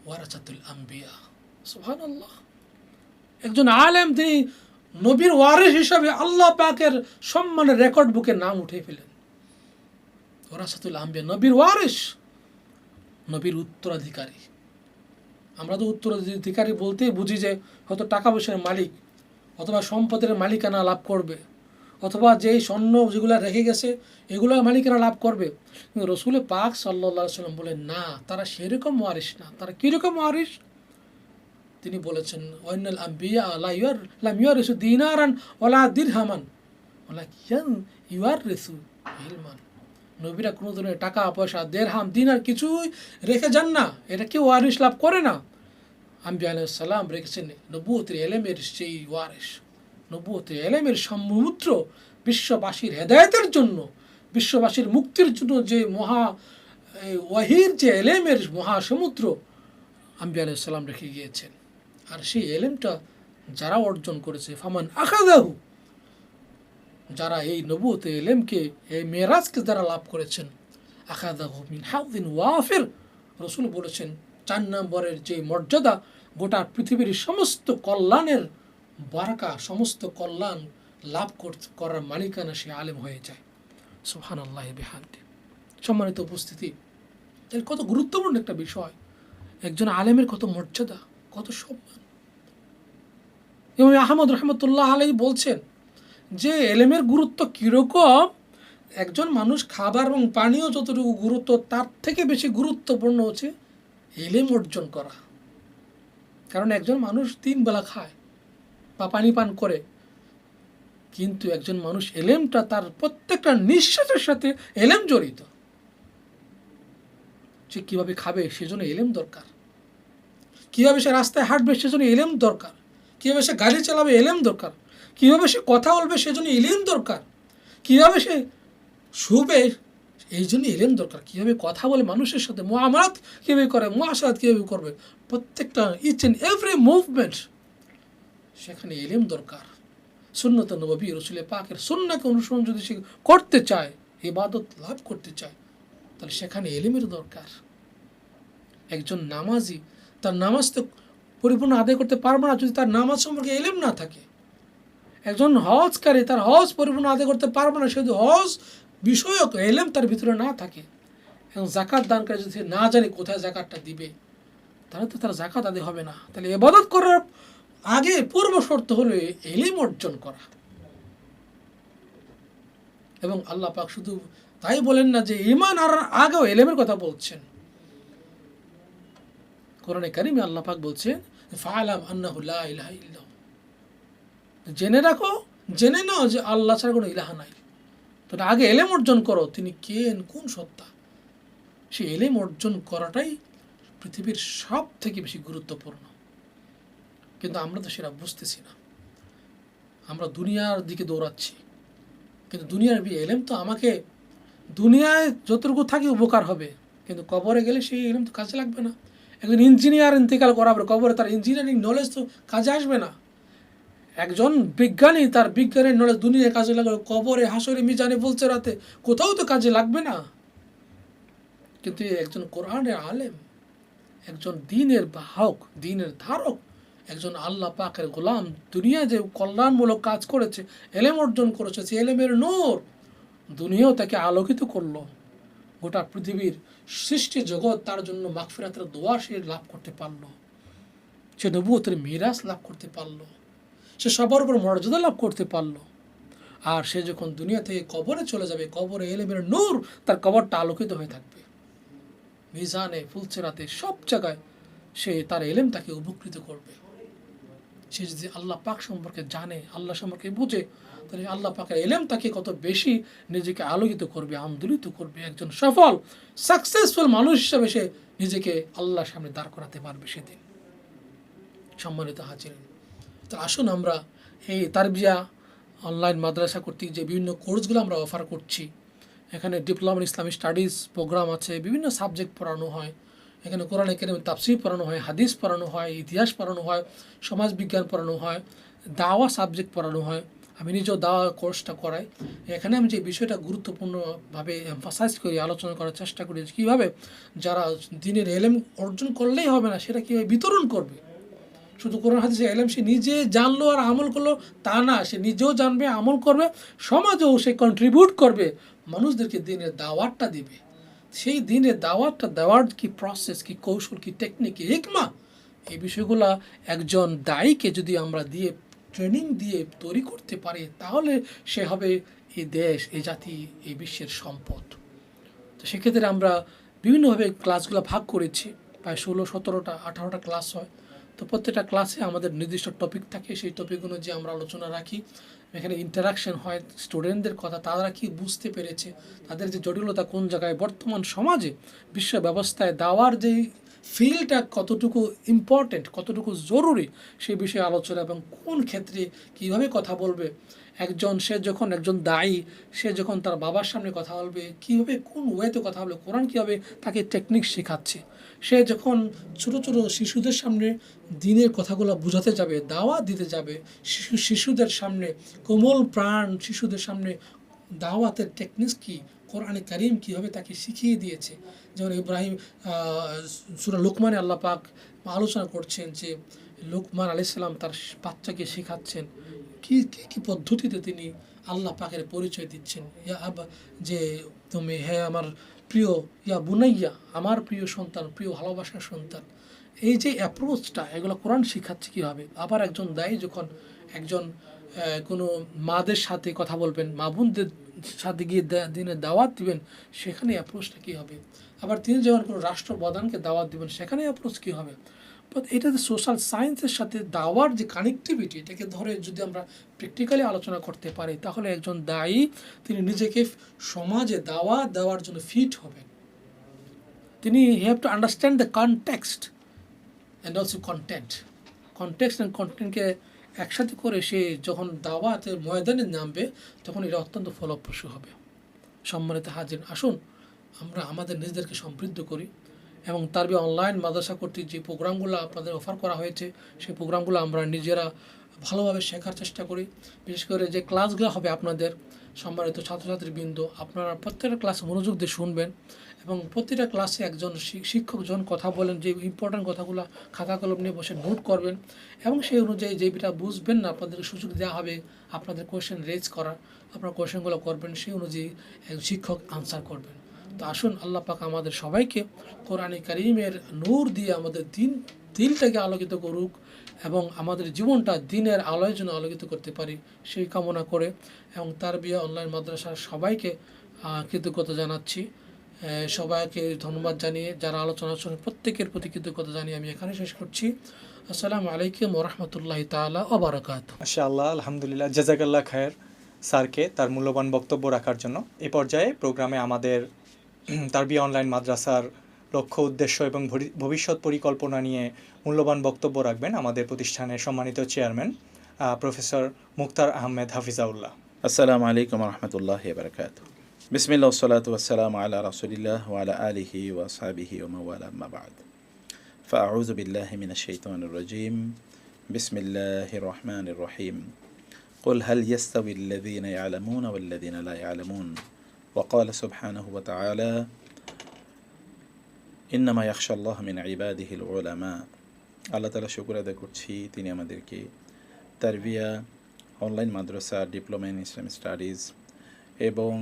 ওয়ারাসাতুল আম্বিয়া। সুবহানাল্লাহ। একজন আলেম তিনি নবীর ওয়ারিস হিসাবে আল্লাহ পাকের সম্মানের রেকর্ড বুকে নাম উঠে ফেলেন। ওরাসাতুল আম্বিয়া, নবীর ওয়ারিস, নবীর উত্তরাধিকারী। আমরা তো উত্তরাধিকারী বলতেই বুঝি যে হয়তো টাকা পয়সার মালিক, অথবা সম্পদের মালিকানা লাভ করবে, অথবা যেই স্বর্ণ যেগুলো রেখে গেছে এগুলোর মালিকানা লাভ করবে। কিন্তু রসুল পাক সাল্লাল্লাহু আলাইহি সাল্লাম বলেন না, তারা সেরকম ওয়ারিস না। তারা কীরকম ওয়ারিস? তিনি বলেছেন ওয়াইনাল আম্বিয়া লাম ইউরিসু দিনারান ওয়ালা দিরহামান ওয়ালাকিন ইউরিসু ইলমান। নবীরা কোনো ধরনের টাকা পয়সা, দেরহাম, দিনার কিছুই রেখে যান না, এটা কেউ ওয়ারিস লাভ করে না। আম্বিয়া আলাইহিস সালাম রেখেছেন নবুয়তের এলেমের সেই ওয়ারিস, নবুয়তের এলেমের সমুদ্র, বিশ্ববাসীর হেদায়েতের জন্য, বিশ্ববাসীর মুক্তির জন্য যে ওয়াহির যে এলেমের মহাসমুদ্র আম্বিয়া আলাইহিস সালাম রেখে গিয়েছেন। আর সেই এলেমটা যারা অর্জন করেছে, ফামান আখাযাহু, যারা এই নবুয়তের এলেমকে, এই মেরাজকে যারা লাভ করেছেন, আখাযাহু মিন হাযিন ওয়াফির, রাসূল বলেছেন 4 নম্বরের যে মর্যাদা, গোটা পৃথিবীর সমস্ত কল্যাণের বারাকা, সমস্ত কল্যাণ লাভ করার মালিকানা সে আলেম হয়ে যায়। সুবহানাল্লাহি বিহামদি। সম্মানিত উপস্থিতি, এর কত গুরুত্বপূর্ণ একটা বিষয়, একজন আলেমের কত মর্যাদা, কত সম্মান। এবং আহমদ রহমতুল্লাহ আলাইহি বলছেন যে এলেমের গুরুত্ব কীরকম, একজন মানুষ খাবার এবং পানীয় যতটুকু গুরুত্ব, তার থেকে বেশি গুরুত্বপূর্ণ হচ্ছে এলেম অর্জন করা। কারণ একজন মানুষ 3 বেলা খায় বা পানি পান করে, কিন্তু একজন মানুষ এলেমটা, তার প্রত্যেকটা নিঃশ্বাসের সাথে এলেম জড়িত। সে কীভাবে খাবে সেজন্য এলেম দরকার, কীভাবে সে রাস্তায় হাঁটবে সেজন্য এলেম দরকার, কীভাবে সে গাড়ি চালাবে এলেম দরকার, কীভাবে সে কথা বলবে সেজন্য এলেম দরকার, কীভাবে সে শুবে এই জন্য এলেম দরকার, কীভাবে কথা বলে মানুষের সাথে মুআমালাত কীভাবে করে, মুআশারাত কীভাবে করবে, প্রত্যেকটা ইচ অ্যান্ড এভরি মুভমেন্ট সেখানে এলেম দরকার। সুন্নত নবী রসুল পাকের সুন্নাহকে অনুসরণ যদি সে করতে চায়, ইবাদত লাভ করতে চায়, তাহলে সেখানে এলেমের দরকার। একজন নামাজি তার নামাজ তো পরিপূর্ণ আদায় করতে পারবে না যদি তার নামাজ সম্পর্কে এলেম না থাকে। একজন হজকারী তার হজ পরিপূর্ণ আদায় করতে পারবে না যদি হজ বিষয়ক এলেম তার ভিতরে না থাকে। এবং জাকাত দানকারী যদি না জানে কোথায় জাকাতটা দিবে, তাহলে তো তার জাকাত আদায় হবে না। তাহলে ইবাদত করার আগে পূর্ব শর্ত হলো এলেম অর্জন করা। এবং আল্লাহ পাক শুধু তাই বলেন না যে ঈমান আর আগেও এলেমের কথা বলছেন। কোরআনে কারিমে আল্লাহ পাক বলছেন ফাআলাম আন্নাহু লা ইলাহা ইল্লাল্লাহ, জেনে রাখো, জেনে নাও যে আল্লাহ ছাড়া কোনো ইলাহা নাই। তো আগে এলেম অর্জন করো, তিনি কেন, কোন সত্তা। সেই এলেম অর্জন করাটাই পৃথিবীর সব থেকে বেশি গুরুত্বপূর্ণ। কিন্তু আমরা তো সেটা বুঝতেছি না, আমরা দুনিয়ার দিকে দৌড়াচ্ছি। কিন্তু দুনিয়ার এলেম তো আমাকে দুনিয়ায় যতটুকু থাকি উপকার হবে, কিন্তু কবরে গেলে সেই এলেম তো কাজে লাগবে না। একজন ইঞ্জিনিয়ার ইন্তেকাল করাবে, কবরে তার ইঞ্জিনিয়ারিং নলেজ তো কাজে আসবে না। একজন বিজ্ঞানী তার বিজ্ঞানের নলেজ দুনিয়ায় কাজে লাগবে, কবরে, হাসরে, মিজানে, বলছে রাতে কোথাও তো কাজে লাগবে না। কিন্তু একজন কোরআনের আলেম, একজন দ্বীনের বাহক, দ্বীনের ধারক, একজন আল্লাহ পাকের গোলাম, দুনিয়ায় যে কল্যাণমূলক কাজ করেছে, এলেম অর্জন করেছে, সে এলেমের নূর দুনিয়াও তাকে আলোকিত করলো। গোটা পৃথিবীর সৃষ্টি জগৎ তার জন্য মাগফিরাতের দোয়া সে লাভ করতে পারলো, সে নবুয়তের মিরাজ লাভ করতে পারলো, সে সবার উপর মর্যাদা লাভ করতে পারলো। আর সে যখন দুনিয়া থেকে কবরে চলে যাবে, কবরে এলেমের নূর তার কবরটা আলোকিত হয়ে থাকবে। মিজানে, ফুলসেরাতে, সব জায়গায় সে তার এলেম তাকে উপকৃত করবে। সে যদি আল্লাহ পাক সম্পর্কে জানে, আল্লাহ সম্পর্কে বুঝে, তাহলে আল্লাহ পাকের এলেম তাকে কত বেশি নিজেকে আলোকিত করবে, আন্দোলিত করবে। একজন সফল সাকসেসফুল মানুষ হিসাবে সে নিজেকে আল্লাহর সামনে দাঁড় করাতে পারবে সেদিন। সম্মানিত হাজিরিন, তো আসুন আমরা এই তারবিয়া অনলাইন মাদ্রাসা কর্তৃক যে বিভিন্ন কোর্সগুলো আমরা অফার করছি, এখানে diploma in Islamic studies programme আছে, বিভিন্ন সাবজেক্ট পড়ানো হয়। এখানে কোরআন কারীম তাফসীর পড়ানো হয়, হাদিস পড়ানো হয়, ইতিহাস পড়ানো হয়, সমাজ বিজ্ঞান পড়ানো হয়, দাওয়া সাবজেক্ট পড়ানো হয়। আমি নিজেও দাওয়া কোর্সটা করাই। এখানে আমি যে বিষয়টা গুরুত্বপূর্ণভাবে এমফাসাইজ করি, আলোচনা করার চেষ্টা করি, কীভাবে যারা দিনের এলেম অর্জন করলেই হবে না, সেটা কীভাবে বিতরণ করবে, শুধু কোরআন হাদিসের এলেম সে নিজে জানলো আর আমল করলো তা না, সে নিজেও জানবে, আমল করবে, সমাজেও সে কন্ট্রিবিউট করবে, মানুষদেরকে দিনের দাওয়াতটা দিবে। সেই দিনের দাওয়াতটা দেওয়ার কি প্রসেস, কি কৌশল, কি টেকনিক, কি হিকমা, এই বিষয়গুলো একজন দায়ীকে যদি আমরা দিয়ে ট্রেনিং দিয়ে তৈরি করতে পারি, তাহলে সে হবে এই দেশ, এই জাতি, এই বিশ্বের সম্পদ। তো সেক্ষেত্রে আমরা বিভিন্নভাবে ক্লাসগুলো ভাগ করেছি, প্রায় 16, 17টা, 18টা ক্লাস হয়। তো প্রত্যেকটা ক্লাসে আমাদের নির্দিষ্ট টপিক থাকে, সেই টপিকগুলো যে আমরা আলোচনা রাখি, এখানে ইন্টারাকশন হয়, স্টুডেন্টদের কথা তারা কি বুঝতে পেরেছে, তাদের যে জটিলতা কোন জায়গায়, বর্তমান সমাজে বিশ্ব ব্যবস্থায় দাওয়ার যে ফিল্ডটা কতটুকু ইম্পর্টেন্ট, কতটুকু জরুরি, সেই বিষয়ে আলোচনা, এবং কোন ক্ষেত্রে কীভাবে কথা বলবে একজন দায়ী, সে যখন তার বাবার সামনে কথা বলবে, কীভাবে কোন ওয়েতে কথা বলবে, কোরআন কীভাবে তাকে টেকনিক শেখাচ্ছে, সে যখন ছোটো ছোটো শিশুদের সামনে দিনের কথাগুলো বোঝাতে যাবে, দাওয়াত দিতে যাবে, শিশুদের সামনে, কোমল প্রাণ শিশুদের সামনে দাওয়াতের টেকনিক কী, কোরআনে কারিম কীভাবে তাকে শিখিয়ে দিয়েছে। যেমন ইব্রাহিম সূরা লোকমানে আল্লাহ পাক আলোচনা করছেন যে লোকমান আলাইহিস সালাম তার বাচ্চাকে শেখাচ্ছেন কি কি কি পদ্ধতিতে তিনি আল্লাহ পাকের পরিচয় দিচ্ছেন। যে তুমি, হ্যাঁ আমার প্রিয়, ইয়া বুনাইয়া, আমার প্রিয় সন্তান, প্রিয় ভালোবাসার সন্তান। এই যে অ্যাপ্রোচটা, এগুলো কোরআন শিখাচ্ছে কীভাবে। আবার একজন দায়ী যখন একজন কোনো মাদের সাথে কথা বলবেন, মা বোনদের সাথে গিয়ে দিনের দাওয়াত দিবেন, সেখানে অ্যাপ্রোচটা কী হবে। আবার তিনি যখন কোনো রাষ্ট্রপ্রধানকে দাওয়াত দিবেন, সেখানে অ্যাপ্রোচ কী হবে। এটা যে সোশ্যাল সায়েন্সের সাথে দাওয়ার যে কানেক্টিভিটি, এটাকে ধরে যদি আমরা প্র্যাকটিক্যালি আলোচনা করতে পারি, তাহলে একজন দায়ী তিনি নিজেকে সমাজে দাওয়াত দেওয়ার জন্য ফিট হবেন। তিনি have to understand the context and also context and কন্টেন্টকে একসাথে করে সে যখন দাওয়াতের ময়দানে নামবে, তখন এটা অত্যন্ত ফলপ্রসূ হবে। সম্মানিত হাজির, আসুন আমরা আমাদের নিজেদেরকে সমৃদ্ধ করি, এবং তারবিয়া অনলাইন মাদ্রাসা কর্তৃক যে প্রোগ্রামগুলো আপনাদের অফার করা হয়েছে, সেই প্রোগ্রামগুলো আমরা নিজেরা ভালোভাবে শেখার চেষ্টা করি। বিশেষ করে যে ক্লাসগুলো হবে আপনাদের, সম্মানিত ছাত্রছাত্রীবৃন্দ, আপনারা প্রত্যেকটা ক্লাস মনোযোগ দিয়ে শুনবেন, এবং প্রতিটা ক্লাসে একজন শিক্ষক যখন কথা বলেন, যে ইম্পর্ট্যান্ট কথাগুলো খাতা কলম নিয়ে বসে নোট করবেন, এবং সেই অনুযায়ী যেটা বুঝবেন না, আপনাদের সুযোগ দেওয়া হবে আপনাদের কোয়েশ্চেন রেজ করার, আপনারা কোয়েশ্চেনগুলো করবেন, সেই অনুযায়ী একজন শিক্ষক আনসার করবেন। তো আসুন আল্লাহ পাক আমাদের সবাইকে কোরআনে কারিমের নূর দিয়ে আমাদের দিলটাকে আলোকিত করুক, এবং আমাদের জীবনটা দিনের আলোয় যেন আলোকিত করতে পারি, সেই কামনা করে, এবং তারবিয়া অনলাইন মাদ্রাসার সবাইকে কৃতজ্ঞতা জানাচ্ছি। সবাইকে ধন্যবাদ জানিয়ে, যারা আলোচনা শুনে প্রত্যেকের প্রতি কৃতজ্ঞতা জানিয়ে আমি এখানে শেষ করছি। আসসালামু আলাইকুম ওয়া রাহমাতুল্লাহি তাআলা ওয়া বারাকাতুহু। মাশাআল্লাহ, আলহামদুলিল্লাহ, জাযাকাল্লাহ খায়ের স্যারকে তার মূল্যবান বক্তব্য রাখার জন্য। এই পর্যায়ে প্রোগ্রামে আমাদের তারবিয়া অনলাইন মাদ্রাসার লক্ষ্য, উদ্দেশ্য এবং ভবিষ্যৎ পরিকল্পনা নিয়ে মূল্যবান বক্তব্য রাখবেন আমাদের প্রতিষ্ঠানের সম্মানিত চেয়ারম্যান প্রফেসর মুক্তার আহমেদ হাফিজাউল্লাহ। আসসালামু আলাইকুম রহমতুল্লাহি ওয়া বারাকাতুহু। বিসমিল্লাহ ওয়াসসালাতু ওয়াসসালামু আলা রাসূলিল্লাহ ওয়া আলা আলিহি ওয়া আসহাবিহি ওয়া মাওয়ালা, আম্মা বা'দ। ফাআউযু বিল্লাহি মিনাশ শাইতানির রাজীম। বিসমিল্লাহির রহমানির রহিম। কুল হাল ইয়াস্তাবিল লাযীনা ইয়া'লামুনা ওয়াল লাযীনা লা ইয়া'লামুন। ওয়া ক্বালা সুবহানাহু ওয়া তাআলা ইন্নামা ইয়াখশাল্লাহ মিন ইবাদিহিল উলামা। আল্লাহ তাআলা শুকর আদায় করছি, তিনি আমাদেরকে Tarbiya online Madrasa, diploma in Islamic studies এবং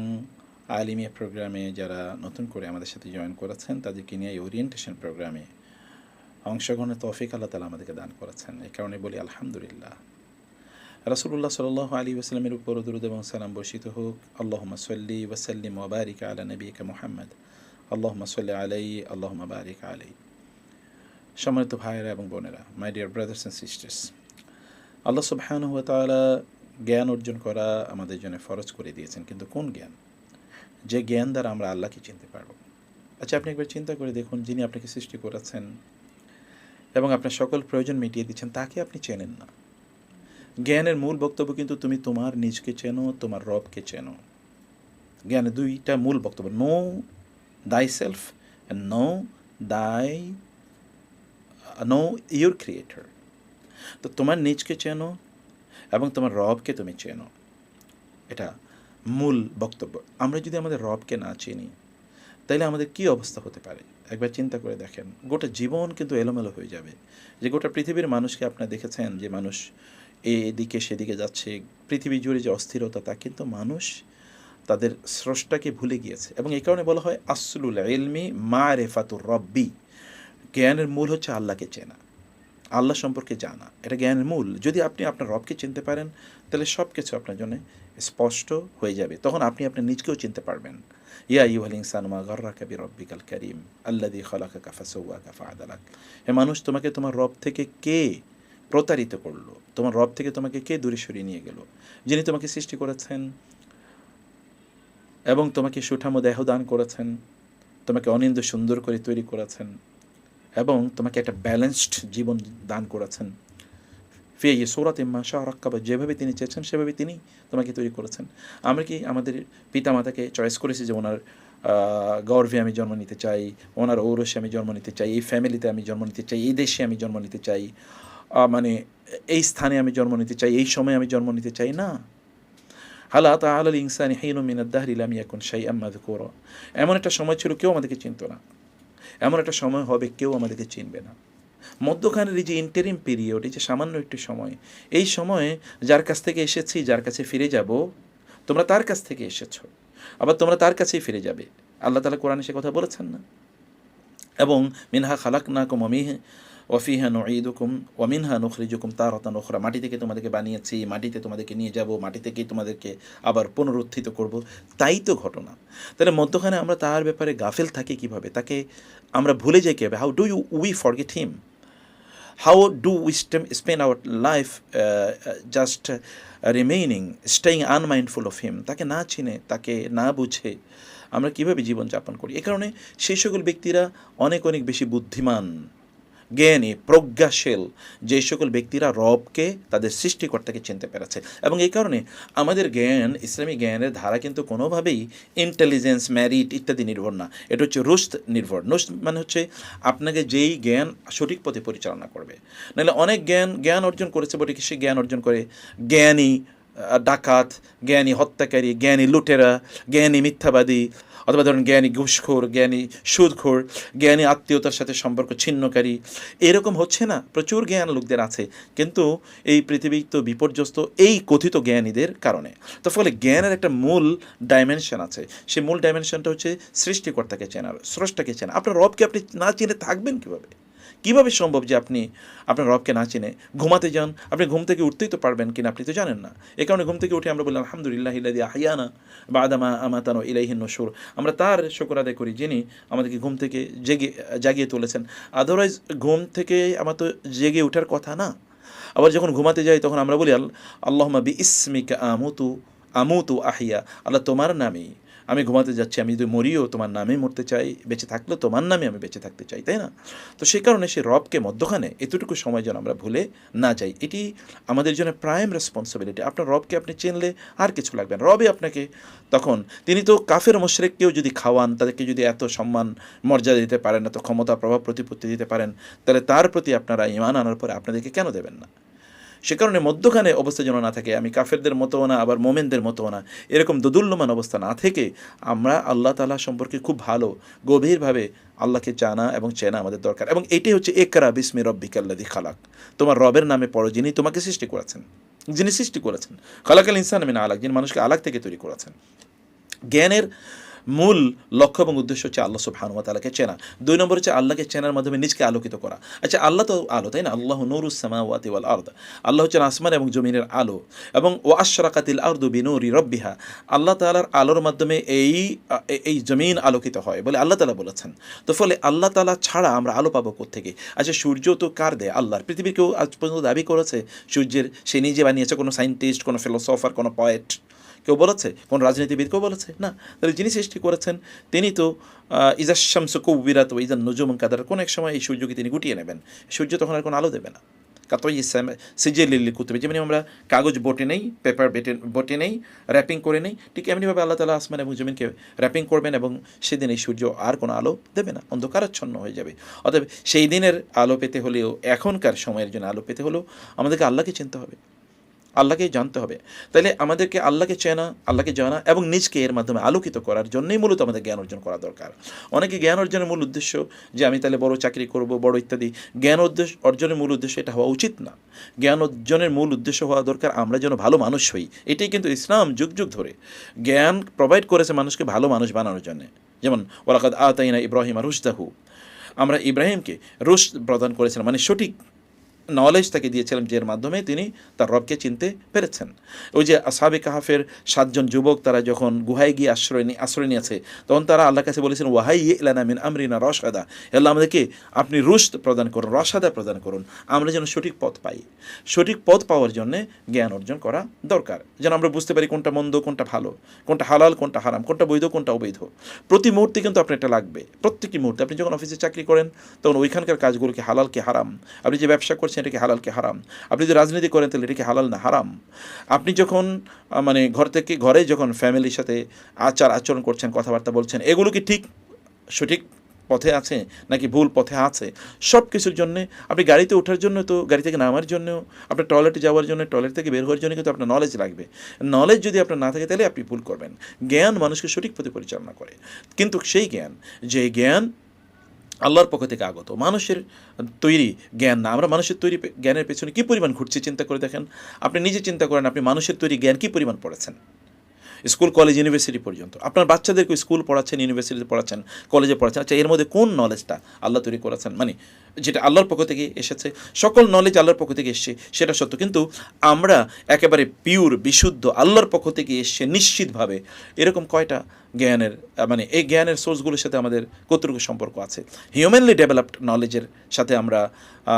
আলিমিয়া প্রোগ্রামে যারা নতুন করে আমাদের সাথে জয়েন করেছেন, তাদেরকে নিয়ে এই ওরিয়েন্টেশন প্রোগ্রামে অংশগ্রহণের তৌফিক আল্লাহ তাআলা আমাদেরকে দান করেছেন। এই কারণে বলি আলহামদুলিল্লাহ। রাসূলুল্লাহ সাল্লাল্লাহু আলাইহি ওয়াসাল্লামের উপর দরুদ এবং সালাম বর্ষিত হোক। আল্লাহুম্মা সাল্লি ওয়া সাল্লিম ওয়া বারিক আলা নবিয়িকা মুহাম্মদ। আল্লাহুম্মা সাল্লি আলাইহি, আল্লাহুম্মা বারিক আলাইহি। সম্মানিত ভাইয়েরা এবং বোনেরা, my dear brothers and sisters, আল্লাহ সুবহানাহু ওয়া তাআলা জ্ঞান অর্জন করা আমাদের জন্য ফরজ করে দিয়েছেন। কিন্তু কোন জ্ঞান? যে জ্ঞান দ্বারা আমরা আল্লাহকে চিনতে পারব। আচ্ছা, আপনি একবার চিন্তা করে দেখুন, যিনি আপনাকে সৃষ্টি করেছেন এবং আপনার সকল প্রয়োজন মিটিয়ে দিচ্ছেন, তাকে আপনি চেনেন না। জ্ঞানের মূল বক্তব্য কিন্তু তুমি তোমার নিজকে চেনো, তোমার রবকে চেনো। জ্ঞানের দুইটা মূল বক্তব্য, নো দাই self and no your creator. তো তোমার নিজকে চেনো এবং তোমার রবকে তুমি চেনো, এটা মূল বক্তব্য। আমরা যদি আমাদের রবকে না চিনি, তাহলে আমাদের কী অবস্থা হতে পারে? একবার চিন্তা করে দেখেন, গোটা জীবন কিন্তু এলোমেলো হয়ে যাবে। যে গোটা পৃথিবীর মানুষকে আপনারা দেখেছেন যে মানুষ এদিকে সেদিকে যাচ্ছে, পৃথিবী জুড়ে যে অস্থিরতা, তা কিন্তু মানুষ তাদের স্রষ্টাকে ভুলে গিয়েছে। এবং এই কারণে বলা হয় আসলুল ইলমি মারিফাতুর রব্বি, জ্ঞানের মূল হচ্ছে আল্লাহকে চেনা, আল্লাহ সম্পর্কে জানা, এটা জ্ঞানের মূল। যদি আপনি আপনার রবকে চিনতে পারেন তাহলে সব কিছু আপনার জন্য স্পষ্ট হয়ে যাবে, তখন আপনি আপনার নিজকেও চিনতে পারবেন। ইয়া আইয়ুহাল ইনসানু মা গাররাকা বিরাব্বিকাল কারীম আল্লাযী খালাকাকা ফাসাওয়াকা ফাআদালাক। হে মানুষ, তোমাকে তোমার রব থেকে কে প্রতারিত করলো, তোমার রব থেকে তোমাকে কে দূরে সরিয়ে নিয়ে গেল? যিনি তোমাকে সৃষ্টি করেছেন এবং তোমাকে সুঠাম দেহ দান করেছেন, তোমাকে অনিন্দ সুন্দর করে তৈরি করেছেন এবং তোমাকে একটা ব্যালেন্সড জীবন দান করেছেন। ফি সূরাতিন মা শাআ রাক্কাবা, যেভাবে তিনি চেয়েছেন সেভাবে তিনি তোমাকে তৈরি করেছেন। আমরা কি আমাদের পিতামাতাকে চয়েস করেছি যে ওনার গর্ভে আমি জন্ম নিতে চাই, ওনার ঔরসে আমি জন্ম নিতে চাই, এই ফ্যামিলিতে আমি জন্ম নিতে চাই, এই দেশে আমি জন্ম নিতে চাই, মানে এই স্থানে আমি জন্ম নিতে চাই, এই সময়ে আমি জন্ম নিতে চাই? না। হাল আতা আলাল ইনসানি হিনুম মিনাদ দাহরি লাম ইয়াকুন শাইআম মাযকুরা। এমন একটা সময় ছিল কেউ আমাদেরকে চিনত না, এমন একটা সময় হবে কেউ আমাদেরকে চিনবে না। মধ্যখানের এই যে ইন্টারিম পিরিয়ড, এই যে সামান্য একটু সময়, এই সময়ে যার কাছ থেকে এসেছি, যার কাছে ফিরে যাব, তোমরা তার কাছ থেকে এসেছো, আবার তোমরা তার কাছেই ফিরে যাবে। আল্লাহ তাআলা কোরআনে সে কথা বলেছেন না? এবং মিনহা খালাকনাকুম ওয়া ফিহা নুঈদুকুম ওয়া মিনহা নুখরিজুকুম তারাতান উখরা, মাটি থেকে তোমাদেরকে বানিয়েছি, মাটিতে তোমাদেরকে নিয়ে যাব, মাটি থেকেই তোমাদেরকে আবার পুনরুত্থিত করব। তাই তো ঘটনা। তাহলে মধ্যখানে আমরা তার ব্যাপারে গাফেল থাকি কিভাবে, তাকে আমরা ভুলে যাই কীভাবে? How do we forget him? How do we spend our life just remaining, staying unmindful of him? তাকে না চিনে, তাকে না বুঝে আমরা কীভাবে জীবনযাপন করি? এ কারণে সেই সকল ব্যক্তিরা অনেক অনেক বেশি বুদ্ধিমান, জ্ঞানী, প্রজ্ঞাশীল, যে সকল ব্যক্তিরা রবকে, তাদের সৃষ্টিকর্তাকে চিনতে পেরেছে। এবং এই কারণে আমাদের জ্ঞান, ইসলামী জ্ঞানের ধারা কিন্তু কোনোভাবেই ইন্টেলিজেন্স, ম্যারিট ইত্যাদি নির্ভর না, এটা হচ্ছে রুশদ নির্ভর। রুশদ মানে হচ্ছে আপনাকে যেই জ্ঞান সঠিক পথে পরিচালনা করবে। নাহলে অনেক জ্ঞান অর্জন করেছে বলে কি সে জ্ঞান অর্জন করে জ্ঞানী ডাকাত, জ্ঞানী হত্যাকারী, জ্ঞানী লুটেরা, জ্ঞানী মিথ্যাবাদী, অথবা ধরুন জ্ঞানী ঘুষখোর, জ্ঞানী সুদখোর, জ্ঞানী আত্মীয়তার সাথে সম্পর্ক ছিন্নকারী, এরকম হচ্ছে না? প্রচুর জ্ঞান লোকদের আছে, কিন্তু এই পৃথিবী তো বিপর্যস্ত এই কথিত জ্ঞানীদের কারণে। তো ফলে জ্ঞানের একটা মূল ডাইমেনশন আছে, সেই মূল ডাইমেনশনটা হচ্ছে সৃষ্টিকর্তাকে চেনা, স্রষ্টাকে চেনা। আপনার রবকে আপনি না চিনে থাকবেন কীভাবে? কীভাবে সম্ভব যে আপনি আপনার রবকে না চিনে ঘুমাতে যান? আপনি ঘুম থেকে উঠতেই তো পারবেন কিনা আপনি তো জানেন না। এই কারণে ঘুম থেকে উঠে আমরা বললাম আলহামদুলিল্লাহিল্লাযী আহইয়ানা বা'দা মা আমাতানা ওয়া ইলাইহিন নুশুর। আমরা তার শুকর আদায় করি যিনি আমাদেরকে ঘুম থেকে জাগিয়ে তুলেছেন। আদারওয়াইজ ঘুম থেকে আমার তো জেগে ওঠার কথা না। আবার যখন ঘুমাতে যাই তখন আমরা বলি আল্লাহুম্মা বিইসমিকা আমুতু আহইয়া, আল্লাহ তোমার নামেই আমি ঘুমাতে যাচ্ছি, আমি যদি মরিও তোমার নামে মরতে চাই, বেঁচে থাকলেও তোমার নামে আমি বেঁচে থাকতে চাই, তাই না? তো সেই কারণে সে রবকে মধ্যখানে এতটুকু সময় যেন আমরা ভুলে না যাই, এটি আমাদের জন্য প্রাইম রেসপন্সিবিলিটি। আপনার রবকে আপনি চিনলে আর কিছু লাগবে না। রবে আপনাকে তখন, তিনি তো কাফের মুশরিককেও যদি খাওয়ান, তাদেরকে যদি এত সম্মান মর্যাদা দিতে পারেন, এত ক্ষমতা প্রভাব প্রতিপত্তি দিতে পারেন, তাহলে তার প্রতি আপনারা ঈমান আনার পরে আপনাদেরকে কেন দেবেন না? সে কারণে মধ্যখানে অবস্থা যেন না থাকে, আমি কাফেরদের মতোও না আবার মোমেনদের মতোও না, এরকম দোদুল্যমান অবস্থা না থেকে আমরা আল্লাহ তাআলা সম্পর্কে খুব ভালো গভীরভাবে আল্লাহকে জানা এবং চেনা আমাদের দরকার। এবং এটাই হচ্ছে ইকরা বিসমি রব্বিকাল্লাযী খালাক, তোমার রবের নামে পড়ো যিনি তোমাকে সৃষ্টি করেছেন, যিনি সৃষ্টি করেছেন। খালাকাল ইনসানা মিন আলাক, যিনি মানুষকে আলাক থেকে তৈরি করেছেন। জ্ঞানের মূল লক্ষ্য এবং উদ্দেশ্য হচ্ছে আল্লাহ সুবহানাহু ওয়া তাআলাকে চেনা। 2 নম্বর হচ্ছে আল্লাহকে চেনার মাধ্যমে নিজকে আলোকিত করা। আচ্ছা, আল্লাহ তো আলো, তাই না? আল্লাহু নূরুস সামাওয়াতি ওয়াল আরদ, আল্লাহ হচ্ছেন আসমান এবং জমিনের আলো। এবং ওয়া আশরাকাতিল আরদু বিনূরি রাব্বিহা, আল্লাহ তাআলার আলোর মাধ্যমে এই জমিন আলোকিত হয় বলে আল্লাহ তাআলা বলেছেন। তো ফলে আল্লাহ তাআলা ছাড়া আমরা আলো পাবো কোত্থেকে? আচ্ছা, সূর্য তো কার দেয়? আল্লাহর। পৃথিবীর কেউ আজ পর্যন্ত দাবি করেছে সূর্যের সে নিজে বানিয়েছে? কোনো সায়েন্টিস্ট, কোনো ফিলোসফার, কোনো পয়েট কেউ বলেছে? কোন রাজনীতিবিদ কেউ বলেছে? না। তাহলে যিনি সৃষ্টি করেছেন তিনি তো ইজা শামসু কুব্বিরাত ওয়া ইজা নুজুমুন কাদার, কোন এক সময় এই সূর্যকে তিনি গুটিয়ে নেবেন, সূর্য তখন আর কোনো আলো দেবে না। কাতই সিজিলিল কুতুবি, যেমনি আমরা কাগজ বটে নেই, পেপার বটে নেই, র্যাপিং করে নেই, ঠিক এমনিভাবে আল্লাহ তাআলা আসমান এবং জমিনকে র্যাপিং করবেন এবং সেদিন এই সূর্য আর কোনো আলো দেবে না, অন্ধকারাচ্ছন্ন হয়ে যাবে। অতএব সেই দিনের আলো পেতে হলেও, এখনকার সময়ের জন্য আলো পেতে হলেও আমাদেরকে আল্লাহকে চিনতে হবে। আল্লাহকেই জানতে হবে। তাইলে আমাদেরকে আল্লাহকে চেনা, আল্লাহকে জানা এবং নিজকে এর মাধ্যমে আলোকিত করার জন্যই মূলত আমাদের জ্ঞান অর্জন করা দরকার। অনেকে জ্ঞান অর্জনের মূল উদ্দেশ্য যে আমি তাহলে বড় চাকরি করব, বড় ইত্যাদি, জ্ঞান অর্জনের মূল উদ্দেশ্য এটা হওয়া উচিত না। জ্ঞান অর্জনের মূল উদ্দেশ্য হওয়া দরকার আমরা যেন ভালো মানুষ হই। এটাই কিন্তু ইসলাম যুগ যুগ ধরে জ্ঞান প্রোভাইড করেছে মানুষকে ভালো মানুষ বানানোর জন্য। যেমন ওয়ালাকাদ আতাইনা ইব্রাহিম রুশদাহু, আমরা ইব্রাহিমকে রুশদ প্রদান করেছিলাম, মানে সঠিক নলেজ তাকে দিয়েছিলাম, যের মাধ্যমে তিনি তার রবকে চিনতে পেরেছেন। ওই যে আসহাবে কাহাফের 7 জন যুবক তারা যখন গুহায় গিয়ে আশ্রয় নিয়েছে, তখন তারা আল্লাহর কাছে বলেছেন ওয়াহাই ইলানা মিন আমরিনা রশাদা, আল্লাহ আমাদেরকে আপনি রুশদ প্রদান করুন, রশাদা প্রদান করুন, আমরা যেন সঠিক পথ পাই। সঠিক পথ পাওয়ার জন্যে জ্ঞান অর্জন করা দরকার, যেন আমরা বুঝতে পারি কোনটা মন্দ, কোনটা ভালো, কোনটা হালাল, কোনটা হারাম, কোনটা বৈধ, কোনটা অবৈধ। প্রতি মুহূর্তে কিন্তু আপনার এটা লাগবে, প্রত্যেকটি মুহূর্তে। আপনি যখন অফিসে চাকরি করেন তখন ওইখানকার কাজগুলোকে হালাল কি হারাম, আপনি যে ব্যবসা করছেন এটাকে হালাল কি হারাম, আপনি যদি রাজনীতি করেন তাহলে এটাকে হালাল না হারাম, আপনি যখন মানে ঘরে যখন ফ্যামিলির সাথে আচরণ করছেন, কথাবার্তা বলছেন, এগুলো কি ঠিক সঠিক পথে আছে নাকি ভুল পথে আছে, সব কিছুর জন্যে। আপনি গাড়িতে ওঠার জন্য তো গাড়ি থেকে নামার জন্যও, আপনার টয়লেটে যাওয়ার জন্য, টয়লেট থেকে বের হওয়ার জন্য কিন্তু আপনার নলেজ লাগবে। নলেজ যদি আপনার না থাকে তাহলে আপনি ভুল করবেন। জ্ঞান মানুষকে সঠিক পথে পরিচালনা করে, কিন্তু সেই জ্ঞান, যে জ্ঞান আল্লাহর পক্ষ থেকে আগত, মানুষের তৈরি জ্ঞান না। আমরা মানুষের তৈরি জ্ঞানের পেছনে কী পরিমাণ ঘুরছি চিন্তা করে দেখেন। আপনি নিজে চিন্তা করেন, আপনি মানুষের তৈরি জ্ঞান কী পরিমাণ পড়েছেন, স্কুল, কলেজ, ইউনিভার্সিটি পর্যন্ত। আপনার বাচ্চাদেরকে স্কুল পড়াচ্ছেন, ইউনিভার্সিটিতে পড়াচ্ছেন, কলেজে পড়াচ্ছেন, আচ্ছা এর মধ্যে কোন নলেজটা আল্লাহ তৈরি করেছেন, মানে যেটা আল্লাহর পক্ষ থেকে এসেছে? সকল নলেজ আল্লাহর পক্ষ থেকে এসছে, সেটা সত্য, কিন্তু আমরা একেবারে পিওর, বিশুদ্ধ, আল্লাহর পক্ষ থেকে এসছে নিশ্চিতভাবে, এরকম কয়টা জ্ঞানের, মানে এই জ্ঞানের সোর্সগুলোর সাথে আমাদের কতটুকু সম্পর্ক আছে? হিউম্যানলি ডেভেলপড নলেজের সাথে আমরা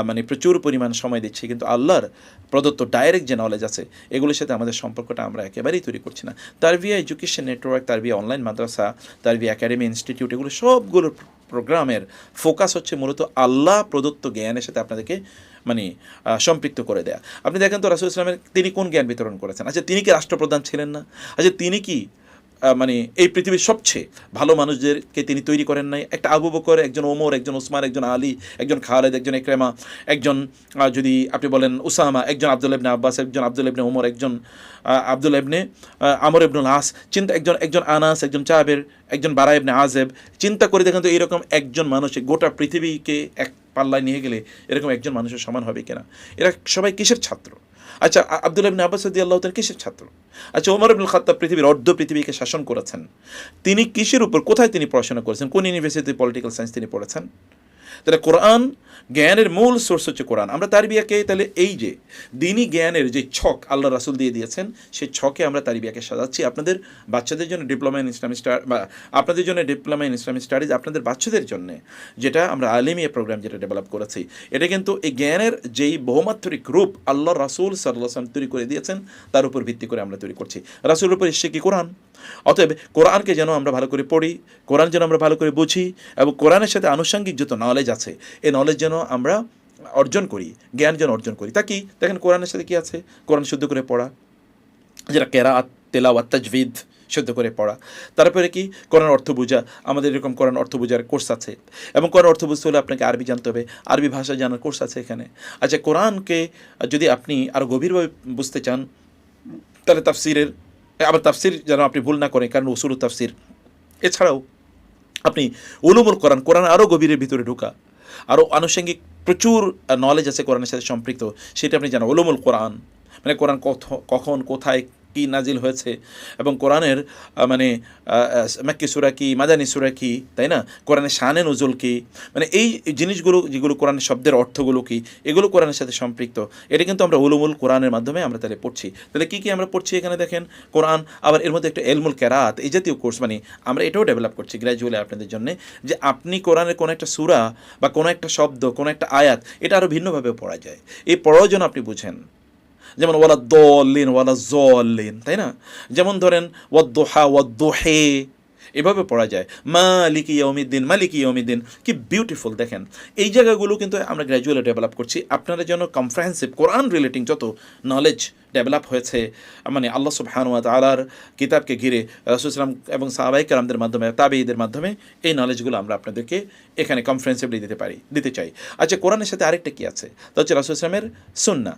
মানে প্রচুর পরিমাণ সময় দিচ্ছি, কিন্তু আল্লাহর প্রদত্ত ডাইরেক্ট যে নলেজ আছে এগুলোর সাথে আমাদের সম্পর্কটা আমরা একেবারেই তৈরি করছি না। Tarbiyah education network, Tarbiya online madrasa, Tarbiyah academy, institute, এগুলো সবগুলোর প্রোগ্রামের ফোকাস হচ্ছে মূলত আল্লাহ প্রদত্ত জ্ঞানের সাথে আপনাদেরকে মানে সম্পৃক্ত করে দেয়া। আপনি দেখেন তো রাসূল ইসলামের তিনি কোন জ্ঞান বিতরণ করেছেন? আচ্ছা তিনি কি রাষ্ট্রপ্রধান ছিলেন না? আচ্ছা তিনি কি মানে এই পৃথিবীর সবচেয়ে ভালো মানুষদেরকে তিনি তৈরি করেন নাই? একটা আবু বকর, একজন ওমর, একজন ওসমান, একজন আলী, একজন খালেদ, একজন ইকরামা, একজন যদি আপনি বলেন উসামা, একজন আব্দুল্লাহ ইবনে আব্বাস, একজন আব্দুল্লাহ ইবনে ওমর, একজন আব্দুল্লাহ ইবনে আমর ইবনুল আস, একজন আনাস, একজন জাবের, একজন বারা ইবনে আজেব। চিন্তা করে দেখেন তো এইরকম একজন মানুষ গোটা পৃথিবীকে এক পাল্লায় নিয়ে গেলে এরকম একজন মানুষের সমান হবে কিনা? এরা সবাই কিসের ছাত্র? আচ্ছা আব্দুল্লাহ ইবনে আব্বাস রাদিয়াল্লাহু তাআলা কিসের ছাত্র? আচ্ছা ওমর ইবনুল খাত্তাব পৃথিবীর অর্ধ পৃথিবীকে শাসন করেছেন, তিনি কিসের উপর, কোথায় তিনি পড়াশোনা করেছেন, কোন ইউনিভার্সিটিতে পলিটিক্যাল সায়েন্স তিনি পড়েছেন? তাহলে কোরআন জ্ঞানের মূল সোর্স হচ্ছে কোরআন। আমরা তারবিয়াকে তাহলে এই যে দিনই জ্ঞানের যে ছক আল্লাহ রাসূল দিয়ে দিয়েছেন, সেই ছকে আমরা তারবিয়াকে সাজাচ্ছি। আপনাদের বাচ্চাদের জন্য ডিপ্লোমা ইন ইসলামিক বা আপনাদের জন্য ডিপ্লোমা ইন ইসলামিক স্টাডিজ, আপনাদের বাচ্চাদের জন্য যেটা আমরা আলিমিয়া প্রোগ্রাম যেটা ডেভেলপ করেছি, এটা কিন্তু এই জ্ঞানের যেই বহুমাত্রিক রূপ আল্লাহ রাসূল সাল্লাল্লাহু আলাইহি ওয়াসাল্লাম তৈরি করে দিয়েছেন, তার উপর ভিত্তি করে আমরা তৈরি করছি। রাসূলের উপর এসেছে কি? কোরআন। অতএব কোরআনকে যেন আমরা ভালো করে পড়ি, কোরআন যেন আমরা ভালো করে বুঝি, এবং কোরআনের সাথে আনুষঙ্গিক যত নলেজ আছে এই নলেজ যেন আমরা অর্জন করি, জ্ঞান যেন অর্জন করি। তা কি দেখেন কোরআনের সাথে কি আছে? কোরআন শুদ্ধ করে পড়া, যেটা কেরাত, তেলাওয়াত, তাজভিদ, শুদ্ধ করে পড়া। তারপরে কি কোরআন অর্থ বোঝা, আমাদের এরকম কোরআন অর্থ বোঝার কোর্স আছে, এবং কোরআন অর্থ বুঝতে হলে আপনাকে আরবি জানতে হবে, আরবি ভাষা জানার কোর্স আছে এখানে। আচ্ছা কোরআনকে যদি আপনি আরও গভীরভাবে বুঝতে চান তাহলে তাফসিরের, আবার তাফসির যেন আপনি ভুল না করেন, কারণ উসুলুত তাফসির, এছাড়াও আপনি উলুমুল কোরআন, কোরআন আরও গভীরের ভিতরে ঢোকা, আরও আনুষঙ্গিক প্রচুর নলেজ আছে কোরআনের সাথে সম্পৃক্ত, সেটা আপনি জানেন। উলুমুল কোরআন মানে কোরআন কখন কোথায় কি নাজিল হয়েছে, এবং কোরআনের মানে মাক্কি সূরা কি, মাদানী সূরা কি, তাই না? কোরআনের শানে নজুল কি, মানে এই জিনিসগুলো যেগুলো কোরআনের শব্দের অর্থগুলো কি, এগুলো কোরআনের সাথে সম্পৃক্ত। এটা কিন্তু আমরা উলুমুল কোরআনের মাধ্যমে আমরা তাহলে পড়ছি। তাহলে কী কী আমরা পড়ছি এখানে দেখেন? কোরআন, আবার এর মধ্যে একটা এলমুল কেরাত, এই জাতীয় কোর্স, মানে আমরা এটাও ডেভেলপ করছি গ্র্যাজুয়ালি আপনাদের জন্য, যে আপনি কোরআনের কোনো একটা সূরা বা কোনো একটা শব্দ, কোনো একটা আয়াত, এটা আরও ভিন্নভাবে পড়া যায়, এই পড়াও যেন আপনি বুঝেন। যেমন ওয়ালা দলিন, ওয়ালা জলিন, তাই না? যেমন ধরেন ওয়াদ্দোহা, ওয়াদ্দোহে, এভাবে পড়া যায়। মালিকি ইয়াউমিদ্দিন, মালিকি ইয়াউমিদ্দিন, কি বিউটিফুল দেখেন। এই জায়গাগুলো কিন্তু আমরা গ্র্যাজুয়ালি ডেভেলপ করছি আপনারা যেন কমপ্রিহেন্সিভ কোরআন রিলেটিং যত নলেজ ডেভেলপ হয়েছে, মানে আল্লাহ সুবহানাহু ওয়া তাআলার কিতাবকে ঘিরে রাসূল সাল্লাল্লাহু আলাইহি ওয়াসাল্লাম এবং সাহাবায়ে কেরামদের মাধ্যমে, তাবেঈদের মাধ্যমে এই নলেজগুলো আমরা আপনাদেরকে এখানে কমপ্রিহেনসিভলি দিতে চাই। আচ্ছা, কোরআনের সাথে আরেকটা কি আছে, তা হচ্ছে রাসূল সাল্লাল্লাহু আলাইহি ওয়াসাল্লামের সুন্নাহ।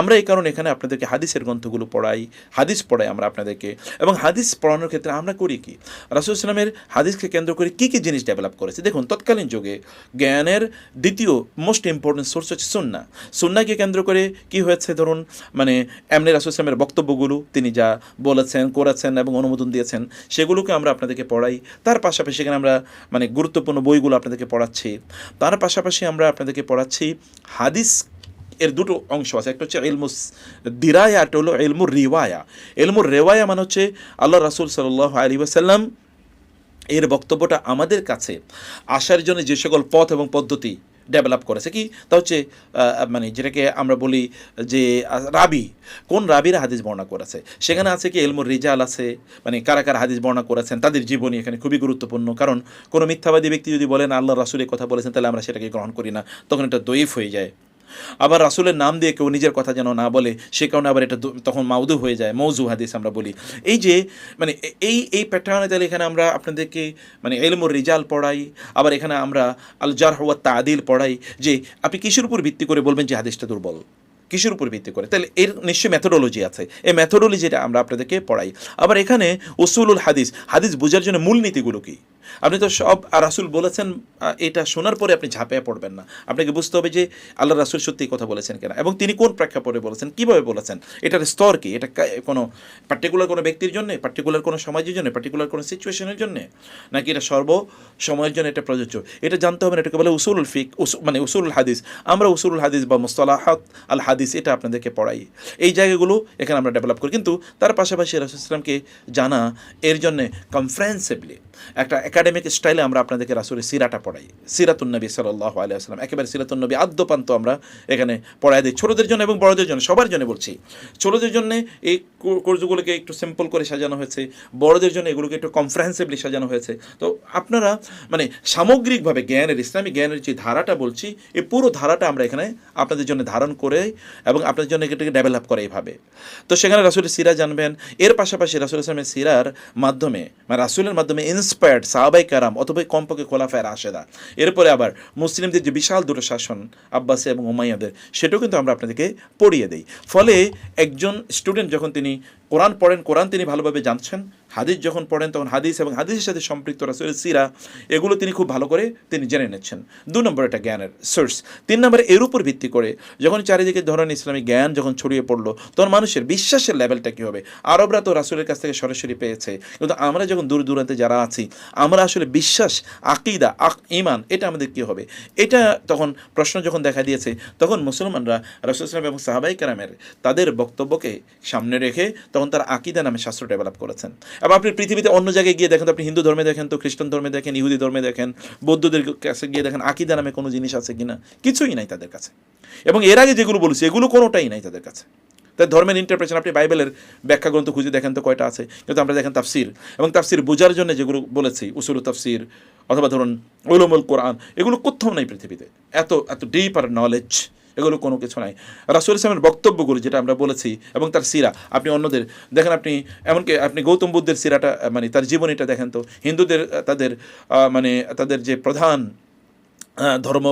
আমরা এই কারণে এখানে আপনাদেরকে হাদিসের গ্রন্থগুলো পড়াই, হাদিস পড়াই আমরা আপনাদেরকে। এবং হাদিস পড়ানোর ক্ষেত্রে আমরা করি কি, রাসূল সাল্লাল্লাহু আলাইহি ওয়াসাল্লামের হাদিসকে কেন্দ্র করে কী কী জিনিস ডেভেলপ করেছে। দেখুন, তৎকালীন যুগে জ্ঞানের দ্বিতীয় মোস্ট ইম্পর্টেন্ট সোর্স হচ্ছে সুন্নাহ। সুন্নাহকে কেন্দ্র করে কি হয়েছে, ধরুন মানে এমনি রাসূল সাল্লাল্লাহু আলাইহি ওয়াসাল্লামের বক্তব্যগুলো তিনি যা বলেছেন, করেছেন এবং অনুমোদন দিয়েছেন, সেগুলোকে আমরা আপনাদেরকে পড়াই। তার পাশাপাশি এখানে আমরা মানে গুরুত্বপূর্ণ বইগুলো আপনাদেরকে পড়াচ্ছি। তার পাশাপাশি আমরা আপনাদেরকে পড়াচ্ছি হাদিস এর দুটো অংশ আছে, একটা হচ্ছে ইলমুস দিরায়া, একটা হলো ইলমুর রিওয়ায়া। ইলমুর রিওয়ায়া মানে হচ্ছে আল্লাহ রাসূল সাল্লাল্লাহু আলাইহি ওয়াসাল্লাম এর বক্তব্যটা আমাদের কাছে আসার জন্য যে সকল পথ এবং পদ্ধতি ডেভেলপ করেছে, কি তা হচ্ছে মানে যেটাকে আমরা বলি যে রাবি, কোন রাবিরা হাদিস বর্ণনা করেছে, সেখানে আছে কি ইলমুর রিজাল আছে, মানে কারা কারা হাদিস বর্ণনা করেছেন তাদের জীবনী এখানে খুবই গুরুত্বপূর্ণ। কারণ কোনো মিথ্যাবাদী ব্যক্তি যদি বলেন আল্লাহ রাসূলের কথা বলেছেন, তাহলে আমরা সেটাকে গ্রহণ করি না, তখন এটা দঈফ হয়ে যায়। আবার রাসূলের নাম দিয়ে কেউ নিজের কথা যেন না বলে, সে কারণে আবার এটা তখন মাউদু হয়ে যায়, মৌজু হাদিস আমরা বলি। এই যে মানে এই প্যাটার্নে তাহলে এখানে আমরা আপনাদেরকে মানে ইলমুর রিজাল পড়াই, আবার এখানে আমরা আল জারহ ওয়াত তা'দীল পড়াই, যে আপনি কিসের উপর ভিত্তি করে বলবেন যে হাদিসটা দুর্বল, কিসের উপর ভিত্তি করে, তাহলে এর নিশ্চয়ই মেথোডোলজি আছে, এই মেথোডোলজিটা আমরা আপনাদেরকে পড়াই। আবার এখানে উসুলুল হাদিস, হাদিস বোঝার জন্য মূলনীতিগুলো কী। আপনি তো সব রাসূল বলেছেন এটা শোনার পরে আপনি ঝাঁপিয়ে পড়বেন না, আপনাকে বুঝতে হবে যে আল্লাহ রাসূল সত্যিই কথা বলেছেন কিনা, এবং তিনি কোন প্রেক্ষাপটে বলেছেন, কীভাবে বলেছেন, এটার স্তর কী, এটা কোনো পার্টিকুলার কোনো ব্যক্তির জন্য, পার্টিকুলার কোনো সমাজের জন্য, পার্টিকুলার কোনো সিচুয়েশনের জন্য, নাকি এটা সময়ের জন্য এটা প্রযোজ্য, এটা জানতে হবে না। এটাকে বলে উসুলুল ফিক, মানে উসুলুল হাদিস। আমরা উসুলুল হাদিস বা মুসতালাহাত আল হাদিস এটা আপনাদেরকে পড়াই। এই জায়গাগুলো এখানে আমরা ডেভেলপ করি, কিন্তু তার পাশাপাশি রাসূল সাল্লাল্লাহু আলাইহি ওয়াসাল্লামকে জানা, এর জন্যে কনফারেন্সিভলি একটা একাডেমিক স্টাইলে আমরা আপনাদেরকে রাসূলের সিরাটা পড়াই, সিরাতুন নবী সাল্লাল্লাহু আলাইহি ওয়াসাল্লাম, একেবারে সিরাতুন নবী আদ্যপান্ত আমরা এখানে পড়াই দিই, ছোটদের জন্য এবং বড়দের জন্য, সবার জন্য বলছি। ছোটদের জন্য এই কোর্সগুলোকে একটু সিম্পল করে সাজানো হয়েছে, বড়দের জন্য এগুলোকে একটু কনফারেন্সিভলি সাজানো হয়েছে। তো আপনারা মানে সামগ্রিকভাবে জ্ঞানের, ইসলামী জ্ঞানের যে ধারাটা বলছি, এই পুরো ধারাটা আমরা এখানে আপনাদের জন্য ধারণ করে এবং আপনাদের জন্য এটাকে ডেভেলপ করে এইভাবে। তো সেখানে রাসূলের সিরা জানবেন, এর পাশাপাশি রাসূল ইসলামের সিরার মাধ্যমে মানে রাসূলের মাধ্যমে ইন্সপায়ার্ড সাহাবায়ে কেরাম অথবা কমপক্ষে খোলাফায়ে রাশেদা, এরপরে আবার মুসলিমদের যে বিশাল দুটো শাসন আব্বাসী এবং উমাইয়াদের, সেটাও কিন্তু আমরা আপনাদেরকে পড়িয়ে দিই। ফলে একজন স্টুডেন্ট যখন তিনি কোরআন পড়েন, কোরআন তিনি ভালোভাবে জানছেন, হাদিস যখন পড়েন তখন হাদিস এবং হাদিসের সাথে সম্পৃক্ত রাসূলের সিরা, এগুলো তিনি খুব ভালো করে তিনি জেনে নিচ্ছেন। 2 নম্বর এটা জ্ঞানের সোর্স। 3 নম্বরে এর উপর ভিত্তি করে যখন চারিদিকে ধরেন ইসলামিক জ্ঞান যখন ছড়িয়ে পড়লো, তখন মানুষের বিশ্বাসের লেভেলটা কী হবে। আরবরা তো রাসূলের কাছ থেকে সরাসরি পেয়েছে, কিন্তু আমরা যখন দূর দূরান্তে যারা আছি, আমরা আসলে বিশ্বাস, আকিদা, ঈমান, এটা আমাদের কী হবে, এটা তখন প্রশ্ন যখন দেখা দিয়েছে, তখন মুসলমানরা রাসূল সাল্লাল্লাহু আলাইহি ওয়াসাল্লাম এবং সাহাবায়ে কেরামের তাদের বক্তব্যকে সামনে রেখে তখন তারা আকিদা নামে শাস্ত্র ডেভেলপ করেছেন। এবং আপনি পৃথিবীতে অন্য জায়গায় গিয়ে দেখেন তো, আপনি হিন্দু ধর্মে দেখেন তো, খ্রিস্টান ধর্মে দেখেন, ইহুদি ধর্মে দেখেন, বৌদ্ধদের কাছে গিয়ে দেখেন আকিদা নামে কোনো জিনিস আছে কিনা, কিছুই নাই তাদের কাছে। এবং এর আগে যেগুলো বলেছি এগুলো কোনোটাই নাই তাদের কাছে। তাই ধর্মের ইন্টারপ্রিটেশন, আপনি বাইবেলের ব্যাখ্যা গ্রন্থ খুঁজে দেখেন তো কয়টা আছে, কিন্তু আমরা দেখেন তাফসির, এবং তাফসির বোঝার জন্য যেগুলো বলেছি উসুল তাফসির অথবা ধরুন উলুমুল কোরআন, এগুলো কোথাও নাই পৃথিবীতে, এত ডিপার নলেজ এগুলো কোনো কিছু নাই। রাসূল ইসলামের বক্তব্যগুলো যেটা আমরা বলেছি এবং তার সিরা, আপনি অন্যদের দেখেন, আপনি এমনকি আপনি গৌতম বুদ্ধের সিরাটা মানে তার জীবনীটা দেখেন তো, হিন্দুদের মানে তাদের যে প্রধান ধর্ম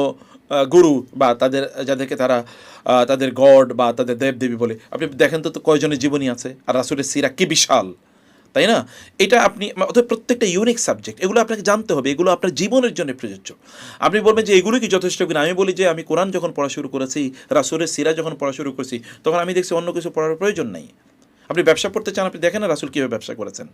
গুরু বা তাদের যাদেরকে তারা তাদের গড বা তাদের দেবদেবী বলে, আপনি দেখেন তো কয়জনের জীবনী আছে, আর রাসূলের সিরা কি বিশাল, তাই না? এটা আপনি অর্থাৎ প্রত্যেকটা ইউনিক সাবজেক্ট, এগুলো আপনাকে জানতে হবে, এগুলো আপনার জীবনের জন্য প্রযোজ্য। আপনি বলবেন যে এগুলো কি যথেষ্ট কিনা। আমি বলি যে আমি কোরআন যখন পড়া শুরু করেছি, রাসূলের সিরা যখন পড়া শুরু করেছি, তখন আমি দেখছি অন্য কিছু পড়ার প্রয়োজন নেই। আপনি ব্যবসা করতে চান, আপনি দেখেন না রাসূল কীভাবে ব্যবসা করেছেন।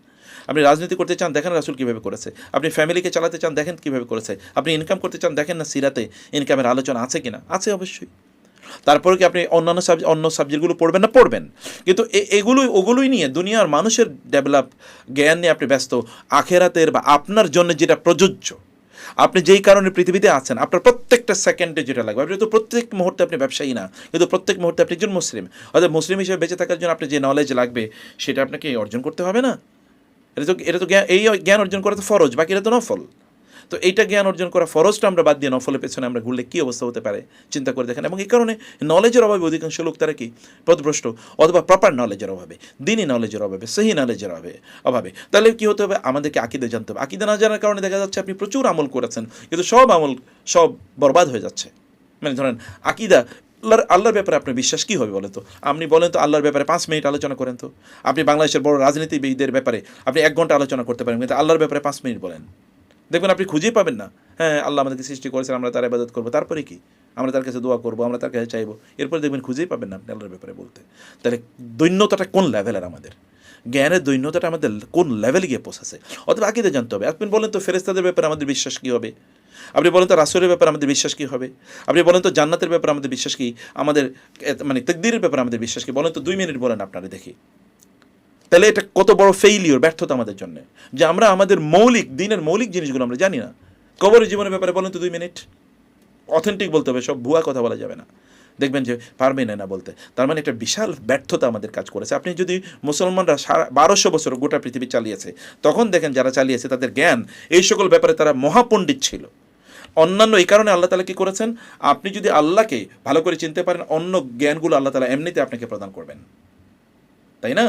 আপনি রাজনীতি করতে চান, দেখেন রাসূল কীভাবে করেছে। আপনি ফ্যামিলিকে চালাতে চান, দেখেন কীভাবে করেছে। আপনি ইনকাম করতে চান, দেখেন না সিরাতে ইনকামের আলোচনা আছে কিনা, আছে অবশ্যই। তারপরে কি আপনি অন্য সাবজেক্টগুলো পড়বেন না, পড়বেন, কিন্তু ওগুলোই নিয়ে দুনিয়ার মানুষের ডেভেলপ জ্ঞান নিয়ে আপনি ব্যস্ত। আখেরাতের বা আপনার জন্য যেটা প্রযোজ্য, আপনি যেই কারণে পৃথিবীতে আছেন, আপনার প্রত্যেকটা সেকেন্ডে যেটা লাগবে, আপনি তো প্রত্যেক মুহূর্তে আপনি ব্যবসায়ী না, কিন্তু প্রত্যেক মুহূর্তে আপনি একজন মুসলিম, অর্থাৎ মুসলিম হিসেবে বেঁচে থাকার জন্য আপনি যে নলেজ লাগবে সেটা আপনাকে অর্জন করতে হবে না। এটা তো জ্ঞান, এই জ্ঞান অর্জন করা তো ফরজ, বাকি এটা তো নফল। তো এইটা জ্ঞান অর্জন করা ফরজটা আমরা বাদ দিয়ে নফলের পেছনে আমরা ঘুরলে কী অবস্থা হতে পারে চিন্তা করে দেখেন। এবং এই কারণে নলেজের অভাবে অধিকাংশ লোক তারা কি পথভ্রষ্ট, অথবা প্রপার নলেজের অভাবে, দিনই নলেজের অভাবে, সহি নলেজের অভাবে। তাহলে কী হতে হবে, আমাদেরকে আকিদা জানতে হবে। আকিদা না জানার কারণে দেখা যাচ্ছে আপনি প্রচুর আমল করেছেন, কিন্তু সব আমল সব বরবাদ হয়ে যাচ্ছে। মানে ধরেন আকিদা, আল্লাহর ব্যাপারে আপনার বিশ্বাস কী হবে বলেন তো? আপনি বলেন তো আল্লাহর ব্যাপারে 5 মিনিট আলোচনা করেন তো। আপনি বাংলাদেশের বড় রাজনীতিবিদদের ব্যাপারে আপনি 1 ঘন্টা আলোচনা করতে পারেন, কিন্তু আল্লাহর ব্যাপারে 5 মিনিট বলেন, দেখবেন আপনি খুঁজেই পাবেন না। হ্যাঁ, আল্লাহ আমাদেরকে সৃষ্টি করেছেন, আমরা তার ইবাদত করবো, তারপরে কি আমরা তার কাছে দোয়া করবো, আমরা তার কাছে চাইবো, এরপরে দেখবেন খুঁজেই পাবেন না আপনি আল্লাহর ব্যাপারে বলতে। তাহলে দৈন্যতাটা কোন লেভেলের, আমাদের জ্ঞানের দৈন্যতাটা আমাদের কোন লেভেলে গিয়ে পৌঁছাছে? অথবা আকিদা জানতে হবে। আপনি বলেন তো ফেরেশতাদের ব্যাপারে আমাদের বিশ্বাস কী হবে? আপনি বলেন তো রাসূলের ব্যাপারে আমাদের বিশ্বাস কী হবে? আপনি বলেন তো জান্নাতের ব্যাপারে আমাদের বিশ্বাস কী? আমাদের মানে তাকদীরের ব্যাপারে আমাদের বিশ্বাস কী? বলেন তো 2 মিনিট বলেন আপনারা দেখি। তাহলে এটা কত বড় ফেইলিওর, ব্যর্থতা আমাদের জন্য, যে আমরা আমাদের মৌলিক দিনের মৌলিক জিনিসগুলো আমরা জানি না। কবরের জীবনের ব্যাপারে বলেন তো 2 মিনিট, অথেন্টিক বলতে হবে, সব ভুয়া কথা বলা যাবে না। দেখবেন যে পারবেন না বলতে, তার মানে একটা বিশাল ব্যর্থতা আমাদের কাজ করেছে। আপনি যদি মুসলমানরা 1200 বছর গোটা পৃথিবী চালিয়েছে, তখন দেখেন যারা চালিয়েছে তাদের জ্ঞান এই সকল ব্যাপারে তারা মহাপণ্ডিত ছিল। অন্যান্য এই কারণে আল্লাহ তাআলা কী করেছেন, আপনি যদি আল্লাহকে ভালো করে চিনতে পারেন, অন্য জ্ঞানগুলো আল্লাহ তাআলা এমনিতে আপনাকে প্রদান করবেন, তাই না?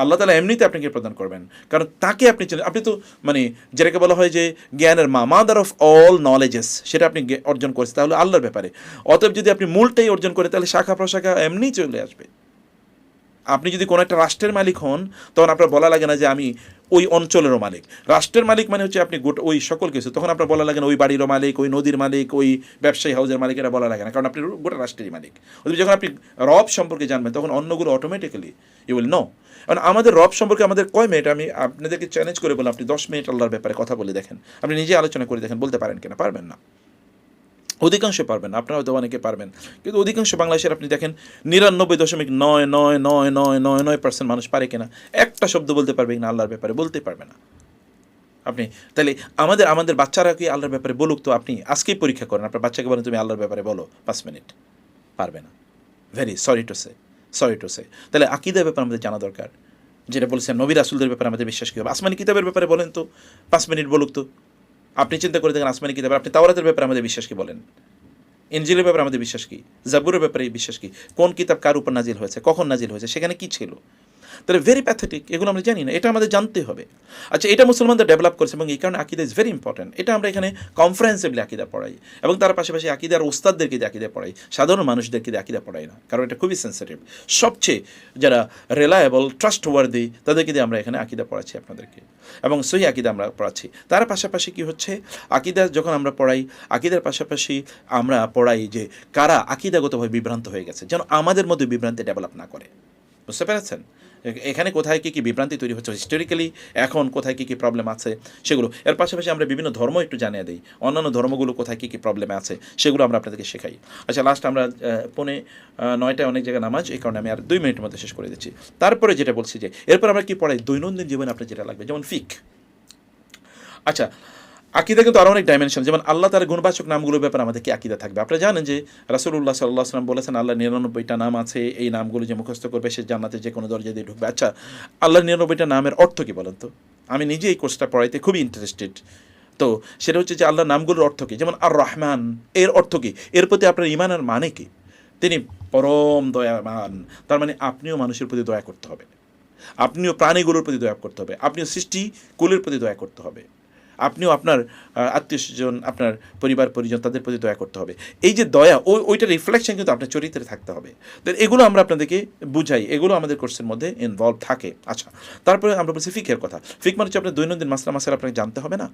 আল্লাহ তাআলা এমনিতে আপনাকে প্রদান করবেন, কারণ তাকে আপনি চেনেন। আপনি তো মানে যেটাকে বলা হয় যে জ্ঞানের মাদার অফ অল নলেজেস, সেটা আপনি অর্জন করেছেন, তাহলে আল্লাহর ব্যাপারে। অতএব যদি আপনি মূলটাই অর্জন করেন, তাহলে শাখা প্রশাখা এমনিই চলে আসবে। আপনি যদি কোনো একটা রাষ্ট্রের মালিক হন, তখন আপনার বলা লাগে না যে আমি ওই অঞ্চলেরও মালিক। রাষ্ট্রের মালিক মানে হচ্ছে আপনি গোটা ওই সকল কিছু, তখন আপনার বলা লাগে না ওই বাড়িরও মালিক, ওই নদীর মালিক, ওই ব্যবসায়ী হাউসের মালিক, এটা বলা লাগে না, কারণ আপনি গোটা রাষ্ট্রেরই মালিক। ওদের যখন আপনি রব সম্পর্কে জানবেন, তখন অন্যগুলো অটোমেটিক্যালি ইউ উইল নো। কারণ আমাদের রব সম্পর্কে আমাদের কয় মিনিট, আমি আপনাদেরকে চ্যালেঞ্জ করে বললাম, আপনি 10 মিনিট আল্লাহর ব্যাপারে কথা বলে দেখেন, আপনি নিজে আলোচনা করে দেখেন, বলতে পারেন কিনা? পারবেন না, অধিকাংশ পারবেন না। আপনারা হয়তো অনেকে পারবেন, কিন্তু অধিকাংশ বাংলাদেশের আপনি দেখেন 99.999999% মানুষ পারে কিনা, একটা শব্দ বলতে পারবে কিনা আল্লাহর ব্যাপারে? বলতে পারবে না। আপনি তাহলে আমাদের বাচ্চারা কি আল্লাহর ব্যাপারে বলুক তো? আপনি আজকেই পরীক্ষা করেন, আপনার বাচ্চাকে বলেন তুমি আল্লাহর ব্যাপারে বলো 5 মিনিট, পারবে না। Very sorry to say. তাহলে আকীদার ব্যাপারে আমাদের জানা দরকার। যেটা বলছেন নবী রাসূলদের ব্যাপারে আমাদের বিশ্বাস কী হবে? আসমানি কিতাবের ব্যাপারে বলেন তো, 5 মিনিট বলুক তো। আপনি চিন্তা করে দেখেন আসমানি কিতাব, আপনি তাওরাতের ব্যাপারে আমাদের বিশ্বাস কি বলেন, ইনজিলের ব্যাপারে আমাদের বিশ্বাস কি, জাবুরের ব্যাপারে বিশ্বাস কি, কোন কিতাব কার উপর নাজিল হয়েছে, কখন নাজিল হয়েছে, সেখানে কি ছিল। তাহলে ভেরি প্যাথেটিক, এগুলো আমরা জানি না, এটা আমাদের জানতে হবে। আচ্ছা, এটা মুসলমানদের ডেভেলপ করছে, এবং এই কারণে আকিদা ইজ ভেরি ইম্পর্টেন্ট। এটা আমরা এখানে কনফারেন্সিভলি আকিদা পড়াই, এবং তার পাশাপাশি আকিদার ওস্তাদদেরকে দিয়ে আকিদা পড়াই, সাধারণ মানুষদেরকে দিয়ে আকিদা পড়াই না, কারণ এটা খুবই সেন্সিটিভ। সবচেয়ে যারা রিলায়েবল, ট্রাস্টওয়ার্দি, তাদেরকে দিয়ে আমরা এখানে আকিদা পড়াচ্ছি আপনাদেরকে, এবং সহি আকিদা আমরা পড়াচ্ছি। তার পাশাপাশি কি হচ্ছে, আকিদা যখন আমরা পড়াই, আকিদার পাশাপাশি আমরা পড়াই যে কারা আকিদাগতভাবে বিভ্রান্ত হয়ে গেছে, যেন আমাদের মধ্যে বিভ্রান্তি ডেভেলপ না করে। বুঝতে পেরেছেন? এখানে কোথায় কী কী বিভ্রান্তি তৈরি হচ্ছে হিস্টোরিক্যালি, এখন কোথায় কী কী প্রবলেম আছে সেগুলো। এর পাশাপাশি আমরা বিভিন্ন ধর্ম একটু জানিয়ে দিই, অন্যান্য ধর্মগুলো কোথায় কী কী প্রবলেমে আছে সেগুলো আমরা আপনাদেরকে শেখাই। আচ্ছা, লাস্ট আমরা 8:45 অনেক জায়গায় নামাজ, এই কারণে আমি আর 2 মিনিটের মধ্যে শেষ করে দিচ্ছি। তারপরে যেটা বলছি যে এরপর আমরা কী পড়াই, দৈনন্দিন জীবনে আপনার যেটা লাগবে, যেমন ফিক। আচ্ছা, আকিদা কিন্তু আরও অনেক ডাইমেনশন, যেমন আল্লাহ তার গুণবাচক নামগুলোর ব্যাপারে আমাদের কি আকিদা থাকবে। আপনারা জানেন যে রাসূলুল্লাহ সাল্লাল্লাহু আলাইহি ওয়াসাল্লাম বলেছেন আল্লাহর 99টা নাম আছে, এই নামগুলো যে মুখস্থ করবে সে জান্নাতে যে কোনো দরজা দিয়ে ঢুকবে। আচ্ছা, আল্লাহর 99টা নামের অর্থ কী বলেন তো? আমি নিজে এই কোর্সটা পড়াইতে খুবই ইন্টারেস্টেড। তো সেটা হচ্ছে যে আল্লাহর নামগুলোর অর্থ কী। যেমন আর রহমান, এর অর্থ কী? এর প্রতি আপনার ঈমানের মানে কি? তিনি পরম দয়াবান, তার মানে আপনিও মানুষের প্রতি দয়া করতে হবে, আপনিও প্রাণীগুলোর প্রতি দয়া করতে হবে, আপনিও সৃষ্টি কুলের প্রতি দয়া করতে হবে, আপনিও আপনার আত্মীয় স্বজন, আপনার পরিবার পরিজন, তাদের প্রতি দয়া করতে হবে। এই যে দয়া, ওইটার রিফ্লেকশন কিন্তু আপনার চরিত্রে থাকতে হবে। তো এগুলো আমরা আপনাদেরকে বুঝাই, এগুলো আমাদের কোর্সের মধ্যে ইনভলভ থাকে। আচ্ছা, তারপরে আমরা বলছি ফিকের কথা। ফিক মানে হচ্ছে আপনার দৈনন্দিন মাসলা আপনাকে জানতে হবে না?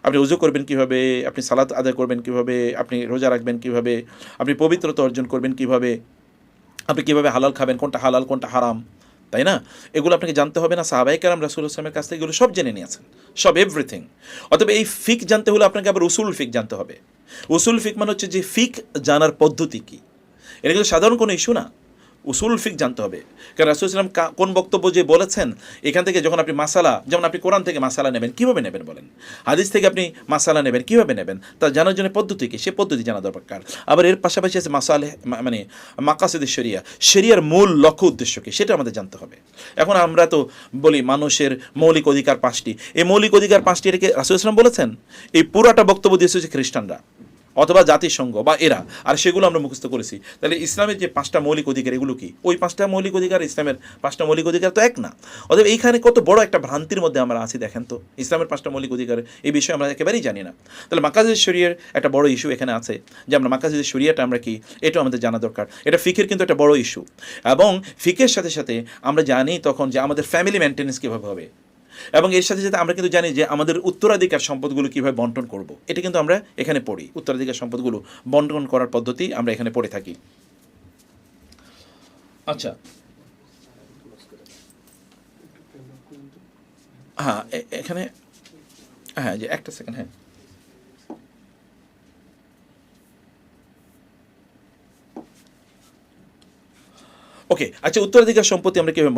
আপনি ওযু করবেন কীভাবে, আপনি সালাত আদায় করবেন কীভাবে, আপনি রোজা রাখবেন কীভাবে, আপনি পবিত্রতা অর্জন করবেন কীভাবে, আপনি কীভাবে হালাল খাবেন, কোনটা হালাল কোনটা হারাম, তাই না? এগুলো আপনাকে জানতে হবে না? সাহাবায়ে কেরাম রাসূলুল্লাহ সাল্লাল্লাহু আলাইহি ওয়াসাল্লামের কাছ থেকে এগুলো সব জেনে নিয়েছেন, সব এভরিথিং। অতএব এই ফিক জানতে হলে আপনাকে আবার উসুল ফিক জানতে হবে। উসুল ফিক মানে হচ্ছে যে ফিক জানার পদ্ধতি কী। এটা কিন্তু সাধারণ কোনো ইস্যু না। উসুল ফিক জানতে হবে। কারণ রাসূল সাল্লাল্লাহু আলাইহি ওয়াসাল্লাম কোন বক্তব্য যে বলেছেন, এখান থেকে যখন আপনি মাসালা, যেমন আপনি কোরআন থেকে মাসালা নেবেন, কীভাবে নেবেন বলেন? হাদিস থেকে আপনি মাসালা নেবেন, কীভাবে নেবেন? তা জানার জন্য পদ্ধতি কী, সে পদ্ধতি জানা দরকার। আবার এর পাশাপাশি আছে মাসালে, মানে মাকাসিদে শরিয়া, শরিয়ার মূল লক্ষ্য উদ্দেশ্য কী, সেটা আমাদের জানতে হবে। এখন আমরা তো বলি মানুষের মৌলিক অধিকার 5টি, এই মৌলিক অধিকার 5টি এটাকে রাসূল সাল্লাল্লাহু আলাইহি ওয়াসাল্লাম বলেছেন? এই পুরাটা বক্তব্য দিয়েছে হচ্ছে খ্রিস্টানরা অথবা জাতিসংঘ বা এরা, আর সেগুলো আমরা মুখস্থ করেছি। তাহলে ইসলামের যে 5টা মৌলিক অধিকার, এগুলো কি? ওই 5টা মৌলিক অধিকার, ইসলামের 5টা মৌলিক অধিকার তো এক না। অতএব এইখানে কত বড় একটা ভ্রান্তির মধ্যে আমরা আছি দেখেন তো। ইসলামের 5টা মৌলিক অধিকার এই বিষয়ে আমরা একেবারেই জানি না। তাহলে মাকাসিদে শরিয়ার একটা বড় ইস্যু এখানে আছে, যে আমরা মাকাসিদে শরিয়াটা আমরা কি, এটাও আমাদের জানা দরকার। এটা ফিকের কিন্তু একটা বড় ইস্যু, এবং ফিকের সাথে সাথে আমরা জানি তখন যে আমাদের ফ্যামিলি মেনটেন্যান্স কীভাবে হবে, এবং এর সাথে সাথে আমরা কিন্তু জানি যে আমাদের উত্তরাধিকার সম্পদগুলো কীভাবে বন্টন করব, এটা কিন্তু আমরা এখানে পড়ি। উত্তরাধিকার সম্পদগুলো বন্টন করার পদ্ধতি আমরা এখানে পড়ে থাকি। আচ্ছা, হ্যাঁ এখানে, হ্যাঁ যে একটা সেকেন্ড, হ্যাঁ ওকে। আচ্ছা, উত্তরাধিকার সম্পত্তি আমরা কীভাবে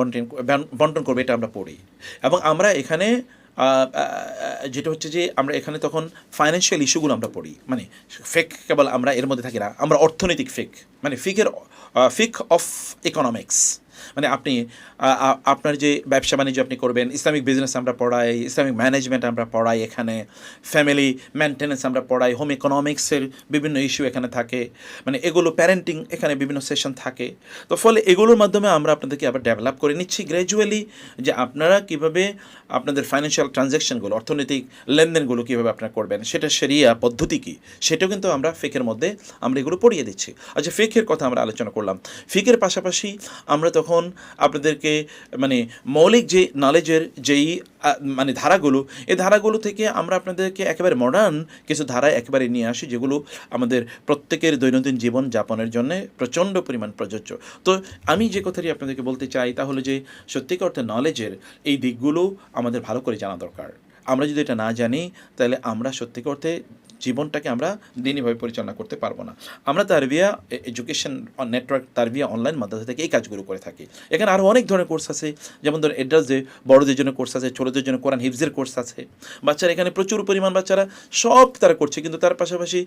বন্টন করবো এটা আমরা পড়ি, এবং আমরা এখানে যেটা হচ্ছে যে আমরা এখানে তখন ফাইন্যান্সিয়াল ইস্যুগুলো আমরা পড়ি। মানে ফেক কেবল আমরা এর মধ্যে থাকি না, আমরা অর্থনৈতিক ফেক, মানে ফিক অফ ইকোনমিক্স, মানে আপনি আপনার যে ব্যবসা বাণিজ্য আপনি করবেন, ইসলামিক বিজনেস আমরা পড়াই, ইসলামিক ম্যানেজমেন্ট আমরা পড়াই, এখানে ফ্যামিলি মেনটেন্যান্স আমরা পড়াই, হোম ইকোনমিক্সের বিভিন্ন ইস্যু এখানে থাকে, মানে এগুলো প্যারেন্টিং এখানে বিভিন্ন সেশন থাকে। তো ফলে এগুলোর মাধ্যমে আমরা আপনাদেরকে আবার ডেভেলপ করে নিচ্ছি গ্র্যাজুয়ালি, যে আপনারা কীভাবে আপনাদের ফাইন্যান্সিয়াল ট্রানজ্যাকশনগুলো, অর্থনৈতিক লেনদেনগুলো কীভাবে আপনারা করবেন, সেটা শরিয়া পদ্ধতি কী, সেটাও কিন্তু আমরা ফিকের মধ্যে আমরা এগুলো পড়িয়ে দিচ্ছি। আচ্ছা, ফিকের কথা আমরা আলোচনা করলাম। ফিকের পাশাপাশি আমরা তখন আপনাদেরকে মানে মৌলিক যে নলেজের যেই মানে ধারাগুলো, এই ধারাগুলো থেকে আমরা আপনাদেরকে একেবারে মডার্ন কিছু ধারায় একেবারে নিয়ে আসি, যেগুলো আমাদের প্রত্যেকের দৈনন্দিন জীবন যাপনের জন্য প্রচণ্ড পরিমাণ প্রযোজ্য। তো আমি যে কথাটি আপনাদেরকে বলতে চাই তা হলো যে সত্যিকার অর্থে নলেজের এই দিকগুলো আমাদের ভালো করে জানা দরকার। আমরা যদি এটা না জানি, তাহলে আমরা সত্যিকার অর্থে জীবনটাকে আমরা দিনইভাবে পরিচালনা করতে পারবো না। আমরা Tarbiya education network, Tarbiya online Madrasa থেকে এই কাজগুলো করে থাকি। এখানে আরও অনেক ধরনের কোর্স আছে, যেমন ধরুন এডাল্টসে বড়দের জন্য কোর্স আছে, ছোটদের জন্য কোরআন হিফজের কোর্স আছে। বাচ্চারা এখানে প্রচুর পরিমাণ বাচ্চারা সব তারা করছে, কিন্তু তার পাশাপাশি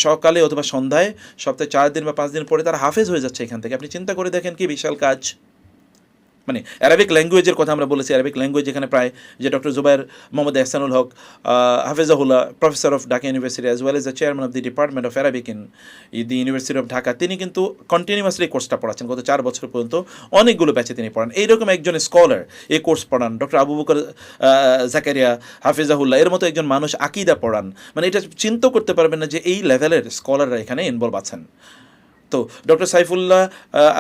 সকালে অথবা সন্ধ্যায় সপ্তাহে 4 দিন বা 5 দিন পরে তারা হাফেজ হয়ে যাচ্ছে এখান থেকে। আপনি চিন্তা করে দেখেন কি বিশাল কাজ। মানে অ্যারাবিক ল্যাঙ্গুয়েজের কথা আমরা বলেছি, অ্যারাবিক ল্যাঙ্গুয়েজ এখানে প্রায় যে ডক্টর জুবাইর মোহাম্মদ এহসানুল হক, হাফেজাহুল্লাহ, professor of Dhaka university as well as the chairman of the department of Arabic in the university of Dhaka, তিনি কিন্তু কন্টিনিউয়াসলি কোর্সটা পড়াচ্ছেন গত 4 বছর পর্যন্ত। অনেকগুলো ব্যাচে তিনি পড়ান। এইরকম একজন স্কলার এই কোর্স পড়ান। ডক্টর আবু বকর জাকারিয়া হাফিজাহুল্লাহ এর মতো একজন মানুষ আকিদা পড়ান। মানে এটা চিন্তা করতে পারবেন না যে এই লেভেলের স্কলাররা এখানে ইনভলভ আছেন। তো ডক্টর সাইফুল্লাহ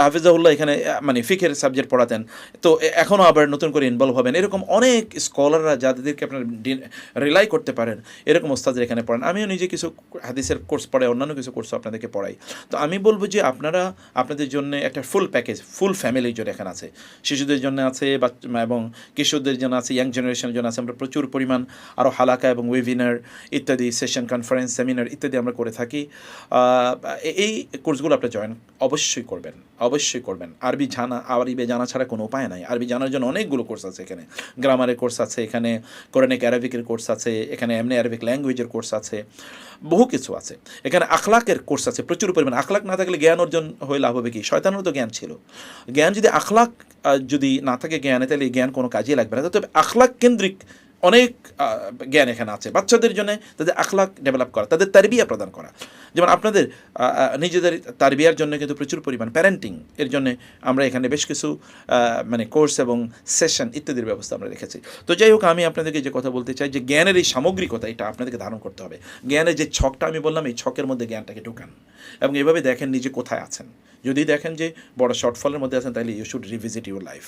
হাফিজাহুল্লাহ এখানে মানে ফিকের সাবজেক্ট পড়াতেন, তো এখনও আবার নতুন করে ইনভলভ হবেন। এরকম অনেক স্কলাররা যাদেরকে আপনারা রিলাই করতে পারেন, এরকম ওস্তাদের এখানে পড়ান। আমিও নিজে কিছু হাদিসের কোর্স পড়াই, অন্যান্য কিছু কোর্সও আপনাদেরকে পড়াই। তো আমি বলবো যে আপনারা আপনাদের জন্য একটা ফুল প্যাকেজ, ফুল ফ্যামিলির জন্য এখানে আছে, শিশুদের জন্য আছে এবং কিশোরদের জন্য আছে, ইয়াং জেনারেশনের জন্য আছে। আমরা প্রচুর পরিমাণ আরও হালাকা এবং ওয়েবিনার ইত্যাদি, সেশন, কনফারেন্স, সেমিনার ইত্যাদি আমরা করে থাকি। এই কোর্সগুলো আপনারা জয়েন অবশ্যই করবেন। আরবি জানা ছাড়া কোনো উপায় নাই। আরবি জানার জন্য অনেকগুলো কোর্স আছে এখানে। গ্রামারের কোর্স আছে এখানে, কোরআনিক অ্যারাবিকের কোর্স আছে এখানে, এমনি অ্যারাবিক ল্যাঙ্গুয়েজের কোর্স আছে, বহু কিছু আছে এখানে। আখলাকের কোর্স আছে প্রচুর পরিমাণ। আখলাক না থাকলে জ্ঞান অর্জন হয়ে লাভ হবে কি? শয়তানেরও তো জ্ঞান ছিল। জ্ঞান যদি আখলাক যদি না থাকে জ্ঞানে, তাহলে এই জ্ঞান কোনো কাজেই লাগবে না। তবে আখলাক কেন্দ্রিক অনেক জ্ঞান এখানে আছে বাচ্চাদের জন্য, তাদের আখলাক ডেভেলপ করা, তাদের তারবিয়া প্রদান করা। যেমন আপনাদের নিজেদের তারবিয়ার জন্য কিন্তু প্রচুর পরিমাণ প্যারেন্টিং এর জন্য আমরা এখানে বেশ কিছু মানে কোর্স এবং সেশন ইত্যাদির ব্যবস্থা আমরা রেখেছি। তো যাই হোক, আমি আপনাদেরকে যে কথা বলতে চাই যে জ্ঞানের এই সামগ্রিকতা, এটা আপনাদেরকে ধারণ করতে হবে। জ্ঞানের যে ছকটা আমি বললাম, এই ছকের মধ্যে জ্ঞানটাকে ঢোকান এবং এভাবে দেখেন নিজে কোথায় আছেন। যদি দেখেন যে বড় শর্টফলের মধ্যে আছেন, তাহলে you should revisit your life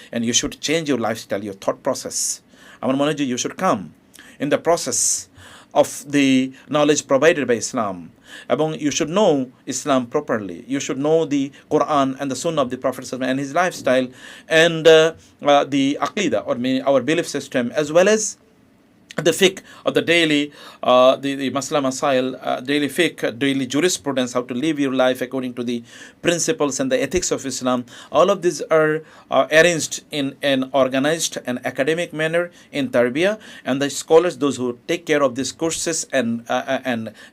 and you should change your lifestyle, your thought process. আমার মনে হয় যে you should come in the process of the knowledge provided by Islam, এবং you should know Islam properly. You should know the Quran and the Sunnah of the Prophet and his lifestyle, and the Aqidah, or our belief system, as well as the fiqh of the daily, the Masla Masail, daily fiqh, daily jurisprudence, how to live your life according to the principles and the ethics of Islam. All of these are arranged in an organized and academic manner in Tarbiyah, and the scholars, those who take care of these courses and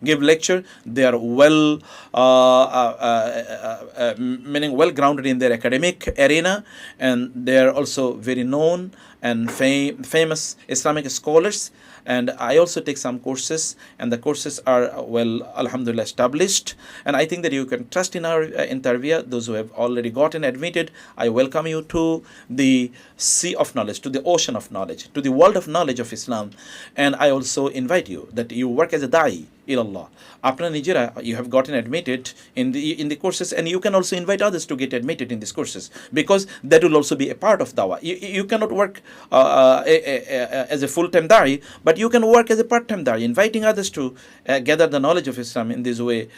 give lecture, they are meaning well grounded in their academic arena, and they are also very known and famous Islamic scholars. And I also take some courses, and the courses are well, alhamdulillah, established. And I think that you can trust in our in Tarbiyah. Those who have already gotten admitted, I welcome you to the sea of knowledge, to the ocean of knowledge, to the world of knowledge of Islam. And I also invite you that you work as a da'i ilallah. আপনারা নিজেরা, you have gotten admitted in the courses, and you can also invite others to get admitted in these courses, because that will also be a part of dawah. You cannot work as a full-time da'i, but you can work as a part-time da'i, inviting others to gather the knowledge of Islam in this way.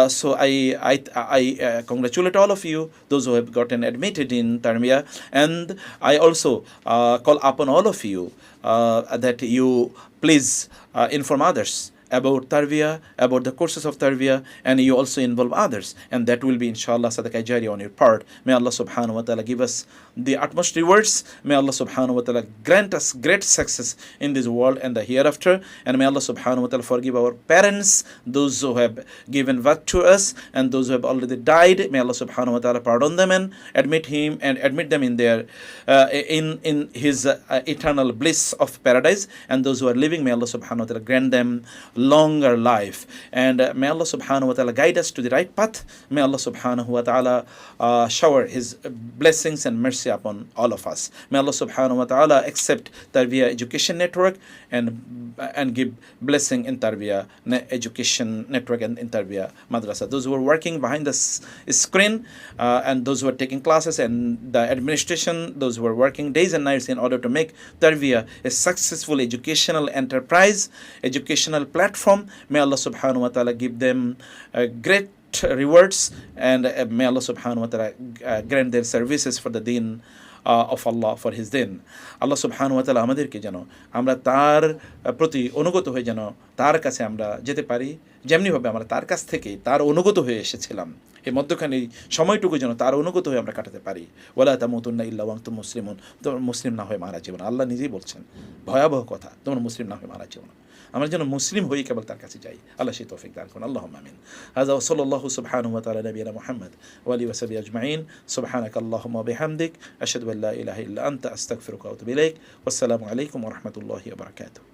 So I congratulate all of you, those who have gotten admitted in Tarbiyah, and I also call upon all of you that you please inform others about Tarbiyah, about the courses of Tarbiyah, and you also involve others, and that will be inshallah sadaqah jariyah on your part. May Allah subhanahu wa ta'ala give us the utmost rewards. May Allah subhanahu wa ta'ala grant us great success in this world and the hereafter, and may Allah subhanahu wa ta'ala forgive our parents, those who have given birth to us, and those who have already died. May Allah subhanahu wa ta'ala pardon them and admit them in their in his eternal bliss of paradise, and those who are living, may Allah subhanahu wa ta'ala grant them longer life, and may Allah subhanahu wa ta'ala guide us to the right path. May Allah subhanahu wa ta'ala shower his blessings and mercy upon all of us. May Allah subhanahu wa ta'ala accept Tarbiyah Education Network and give blessing in Tarbiyah Education Network and in Tarbiyah Madrasa. Those who are working behind the screen and those who are taking classes, and the administration, those who are working days and nights in order to make Tarbiyah a successful educational enterprise, educational platform, may Allah subhanahu wa ta'ala give them great rewards, and may Allah subhanahu wa ta'ala grant their services for the deen of Allah, for his deen. Allah subhanahu wa ta'ala আমাদেরকে যেন আমরা তার প্রতি অনুগত হয়ে যেন তার কাছে আমরা যেতে পারি, যেমনিভাবে আমরা তার কাছ থেকে তার অনুগত হয়ে এসেছিলাম, এই মধ্যখানে সময়টুকু যেন তার অনুগত হয়ে আমরা কাটাতে পারি। ওয়ালা তামুতুন্না ইল্লা ওয়া আনতুম মুসলিমুন, তোমরা মুসলিম না হয়ে মারা যেও না। আল্লাহ নিজেই বলছেন, ভয়াবহ কথা, তোমরা মুসলিম না হয়ে মারা যেও না। আমরা যেন মুসলিম হই, কেবল তার কাছে যাই। আল্লাহ সেই তৌফিক দান করুন। আল্লাহুম্মা আমিন। হাযা ওয়া সাল্লাল্লাহু সুবহানাহু ওয়া তাআলা নবিয়ানা মুহাম্মদ ওয়া আলিহি ওয়া সাহবিহি আজমাইন। সুবহানাকা আল্লাহুম্মা ওয়া বিহামদিক আশহাদু আল্লা ইলাহা ইল্লা আনতা আস্তাগফিরুকা ওয়া আতুবু ইলাইক। ওয়াসসালামু আলাইকুম ওয়া রাহমাতুল্লাহি ওয়া বারাকাতুহু।